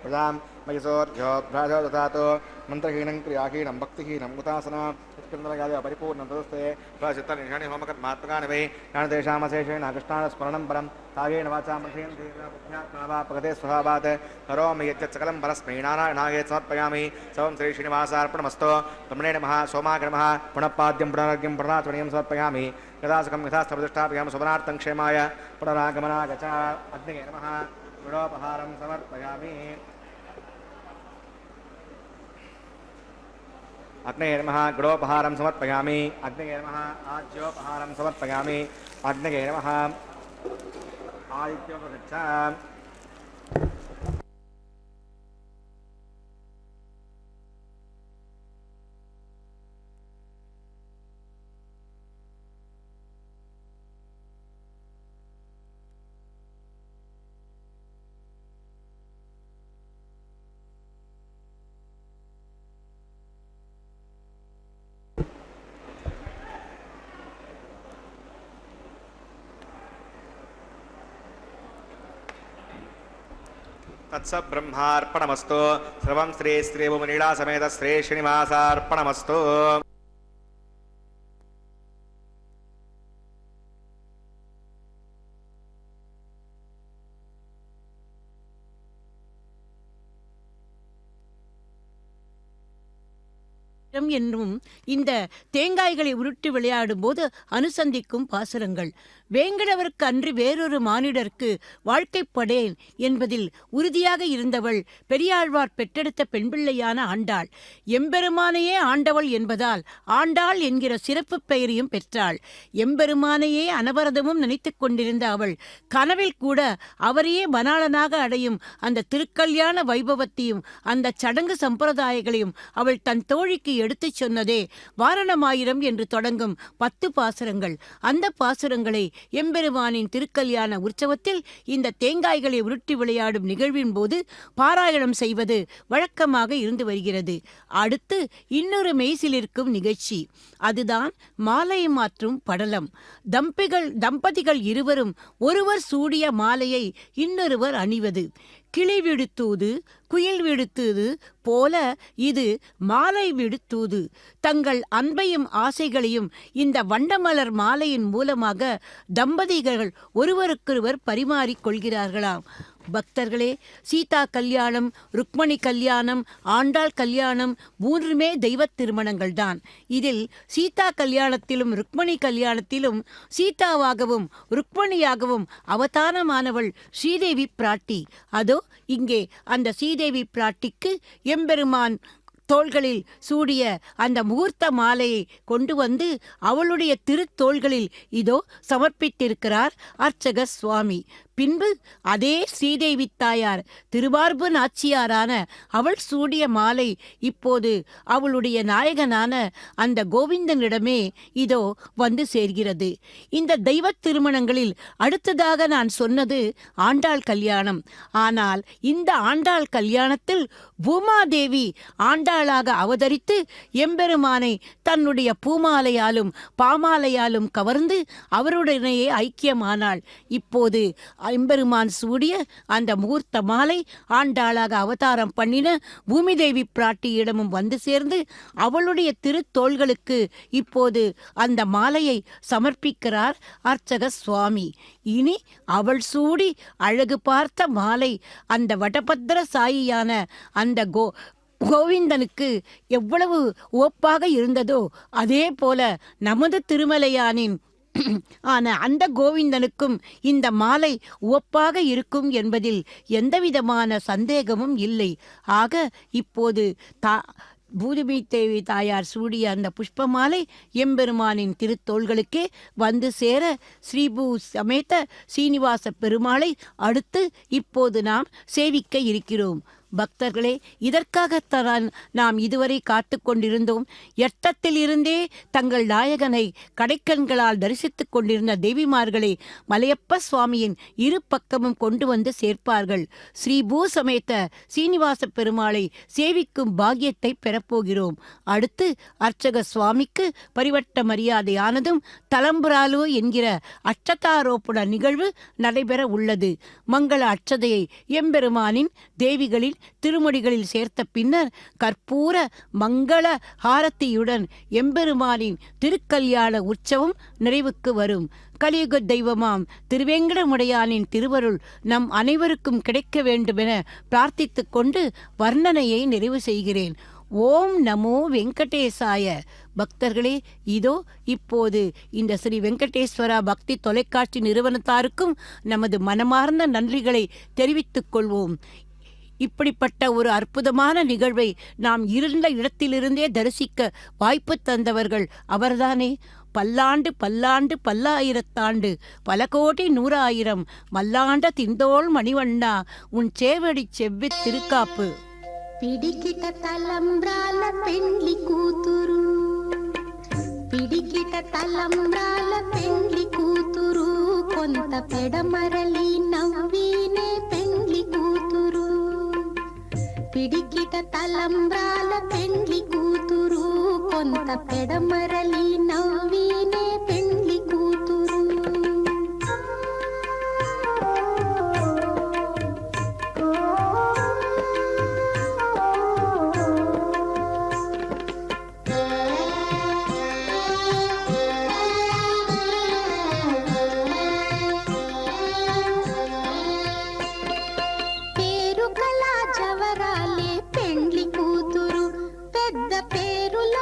प्रजां मयसोर्घ्योभ्राजो ददातु मन्त्रहीनं क्रियाहीनं भक्तिहीनं उदासना उत्कृन्दलगादि परिपूर्णं तदस्ते प्रचित्तनिषाणि होमकर्मात्मकानि वै यानि तेषामशेषेण कृष्णानुस्मरणं परं तागेन वाचा मथेन बुद्ध्यात्मना वा प्रगते स्वभावात् करोमि यच्चकलं परस्मै नारायणाय समर्पयामि सर्वं श्रीश्रीनिवासार्पणमस्तु ब्रह्मणे नमः सोमाय नमः पुनः पाद्यं पुनरर्घ्यं प्रणनाचरणीयं समर्पयामि यदासकं यथास्थप्रतिष्ठापयामि सुमनार्थं क्षेमाय पुनरागमनागच अग्निये नमः गुणोपहारं समर्पयामि अग्नये नमः गुणोपहारं समर्पयामि अग्नये नमः आज्योपहारं समर्पयामि अग्नये नमः आदित्योपगच्छ तत्सब्रह्मार्पणमस्तु सर्वं श्री श्रीभुवनीला समेत श्री श्रीनिवासार्पणमस्तु என்னும் இந்த தேங்காய்களை உருட்டி விளையாடும் போது அனுசந்திக்கும் பாசுரங்கள். வேங்கடவருக்கு அன்று வேறொரு மானிடருக்கு வாழ்க்கைப்படேன் என்பதில் உறுதியாக இருந்தவள் பெரியாழ்வார் பெற்றெடுத்த பெண்பிள்ளையான ஆண்டாள். எம்பெருமானையே ஆண்டவள் என்பதால் ஆண்டாள் என்கிற சிறப்பு பெயரையும் பெற்றாள். எம்பெருமானையே அனவரதமும் நினைத்து கொண்டிருந்த அவள் கனவில் கூட அவரையே மணாளனாக அடையும் அந்த திருக்கல்யாண வைபவத்தையும் அந்த சடங்கு சம்பிரதாயங்களையும் அவள் தன் தோழிக்கு எடுத்துச் சொன்னதே வாரணமாயிரம் என்று தொடங்கும் 10 பாசுரங்கள். அந்த பாசுரங்களை எம்பெருமானின் திருக்கல்யாண உற்சவத்தில் இந்த தேங்காய்களை உருட்டி விளையாடும் நிகழ்வின் போது பாராயணம் செய்வது வழக்கமாக இருந்து வருகிறது. அடுத்து இன்னொரு மெய்சிலிருக்கும் நிகழ்ச்சி, அதுதான் மாலை மாற்றும் படலம். தம்பதிகள் இருவரும் ஒருவர் சூடிய மாலையை இன்னொருவர் அணிவது. கிளி விடுத்தூது குயில் விடுத்தூது போல இது மாலை விடுத்தூது. தங்கள் அன்பையும் ஆசைகளையும் இந்த வண்டமலர் மாலையின் மூலமாக தம்பதிகள் ஒருவருக்கொருவர் பரிமாறிக் கொள்கிறார்களாம். பக்தர்களே, சீதா கல்யாணம், ருக்மணி கல்யாணம், ஆண்டாள் கல்யாணம் மூன்றுமே தெய்வ திருமணங்கள் தான். இதில் சீதா கல்யாணத்திலும் ருக்மணி கல்யாணத்திலும் சீதாவாகவும் ருக்மணியாகவும் அவதாரமானவள் ஸ்ரீதேவி பிராட்டி. அதோ இங்கே அந்த ஸ்ரீதேவி பிராட்டிக்கு எம்பெருமான் தோள்களில் சூடிய அந்த முகூர்த்த மாலையை கொண்டு வந்து அவளுடைய திருத்தோள்களில் இதோ சமர்ப்பித்திருக்கிறார் அர்ச்சக சுவாமி. பின்பு அதே ஸ்ரீதேவி தாயார் திருவார்பு நாச்சியாரான அவள் சூடிய மாலை இப்போது அவளுடைய நாயகனான அந்த கோவிந்தனிடமே இதோ வந்து சேர்கிறது. இந்த தெய்வ திருமணங்களில் அடுத்ததாக நான் சொன்னது ஆண்டாள் கல்யாணம். ஆனால் இந்த ஆண்டாள் கல்யாணத்தில் பூமாதேவி ஆண்டாளாக அவதரித்து எம்பெருமானை தன்னுடைய பூமாலையாலும் பாமாலையாலும் கவர்ந்து அவருடனேயே ஐக்கியமானாள். இப்போது எம்பெருமான் சூடிய அந்த முகூர்த்த மாலை ஆண்டாளாக அவதாரம் பண்ணின பூமிதேவி பிராட்டியிடமும் வந்து சேர்ந்து அவளுடைய திருத்தோள்களுக்கு இப்போது அந்த மாலையை சமர்ப்பிக்கிறார் அர்ச்சக சுவாமி. இனி அவள் சூடி அழகு பார்த்த மாலை அந்த வடபத்திர சாயியான அந்த கோவிந்தனுக்கு எவ்வளவு ஒப்பாக இருந்ததோ அதே போல நமது திருமலையானின் ஆன அந்த கோவிந்தனுக்கும் இந்த மாலை உவப்பாக இருக்கும் என்பதில் எந்தவிதமான சந்தேகமும் இல்லை. ஆக இப்போது பூதமி தேவி தாயார் சூடிய அந்த புஷ்பமாலை எம்பெருமானின் திருத்தோள்களுக்கே வந்து சேர ஸ்ரீபூ சமேத சீனிவாச பெருமாளை அடுத்து இப்போது நாம் சேவிக்க இருக்கிறோம். பக்தர்களே, இதற்காகத்தான் நாம் இதுவரை காத்து கொண்டிருந்தோம். எட்டத்திலிருந்தே தங்கள் நாயகனை கடைக்கண்களால் தரிசித்துக் கொண்டிருந்த தேவிமார்களை மலையப்ப சுவாமியின் இரு பக்கமும் கொண்டு வந்து சேர்ப்பார்கள். ஸ்ரீ பூசமேத்த சீனிவாச பெருமாளை சேவிக்கும் பாக்கியத்தை பெறப்போகிறோம். அடுத்து அர்ச்சக சுவாமிக்கு பரிவட்ட மரியாதையானதும் தலம்புராலு என்கிற அட்சதாரோப்பண நிகழ்வு நடைபெற உள்ளது. மங்கள அட்சதையை எம்பெருமானின் தேவிகளின் திருமடிகளில் சேர்த்த பின்னர் கற்பூர மங்கள ஹாரத்தியுடன் எம்பெருமானின் திருக்கல்யாண உற்சவம் நிறைவுக்கு வரும். கலியுக தெய்வமாம் திருவேங்கடமுடையானின் திருவருள் நம் அனைவருக்கும் கிடைக்க வேண்டுமென பிரார்த்தித்து கொண்டு வர்ணனையை நிறைவு செய்கிறேன். ஓம் நமோ வெங்கடேசாய. பக்தர்களே, இதோ இப்போது இந்த ஸ்ரீ வெங்கடேஸ்வரா பக்தி தொலைக்காட்சி நிறுவனத்தாருக்கும் நமது மனமார்ந்த நன்றிகளை தெரிவித்துக் கொள்வோம். இப்படிப்பட்ட ஒரு அற்புதமான நிகழ்வை நாம் இருந்த இடத்திலிருந்தே தரிசிக்க வாய்ப்பு தந்தவர்கள் அவர்தானே. பல்லாண்டு பல்லாண்டு பல்லாயிரத்தாண்டு பல கோடி நூறாயிரம் மல்லாண்ட திந்தோள் மணிவண்ணா உன் சேவடி செவ்வி திருக்காப்பு. పిడికిట తలంబ్రాల పెండ్లి కూతురు, పిడికిట తలంబ్రాల పెండ్లి కూతురు, కొంత పెడమరలి నవ్వినే పెండ్లి కూతురు. పిడికిట తలంబ్రాల పెండ్లి కూతురు, కొంత పెడమరలి నవ్వినే పెండ్లి కూతురు. పేరుల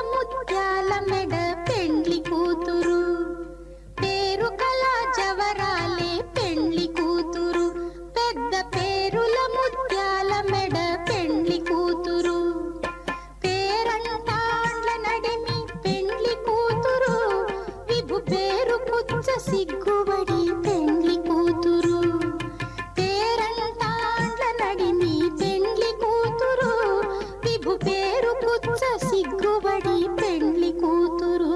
ప్రభు పేరు పుచ్చ సిగ్గుబడి పెండ్లి కూతురు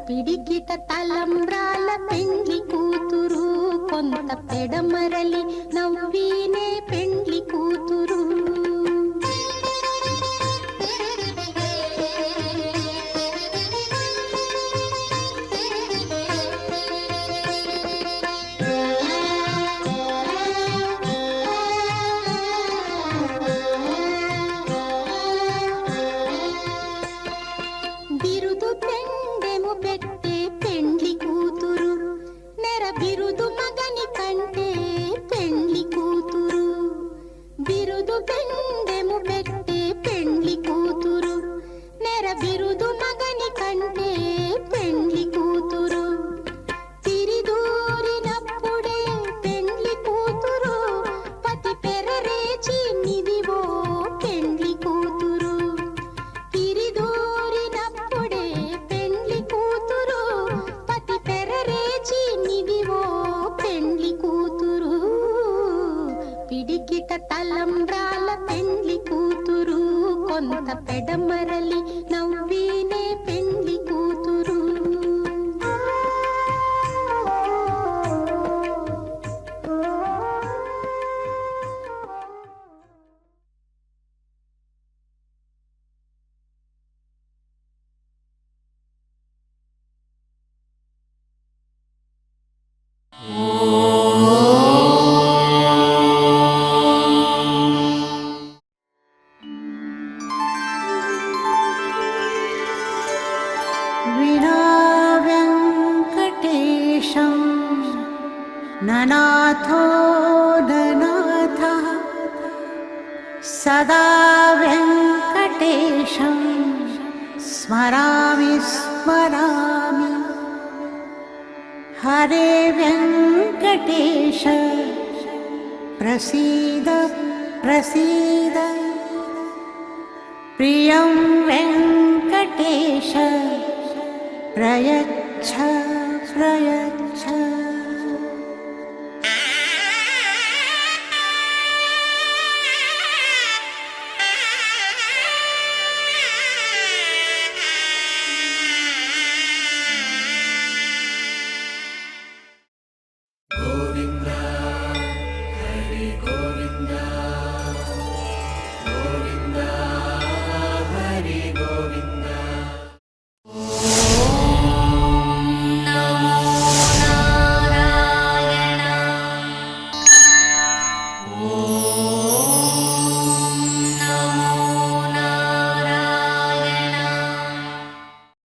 పిడికిట తలంబ్రాల పెండ్లి కూతురు కొంత పెడమరలి నవ్వీనే పెండ్లి కూతురు బిరుదు పెండెము పెట్టే పెండ్లి కూతురు నెర బిరుదు మగని కంటే పెండ్లి కూతురు బిరుదు పెండెము పెట్టే పెండ్లి కూతురు నెర బిరుదు మగని కంటే పెండ్లి కూతురు తిరిదూరినప్పుడే పెండ్లి కూతురు పతి పెరరేచి నిదివో పెండ్లి కూతురు తిరిదూరినప్పుడే పెండ్లి కూతురు పతి పెరరేచి నిదివో పెండ్లి కూతురు పిడికిట తలంబ్రాల పెండ్లి కూతురు కొంత పెడమరలి నవ్వీనే పెండ్లి కూతురు विना वेङ्कटेशं ननाथो ननाथः सदा वेङ्कटेशं स्मरामि स्मरामि हरे वेङ्कटेश प्रसीद प्रसीद प्रियं वेङ्कटेश प्रयच्छ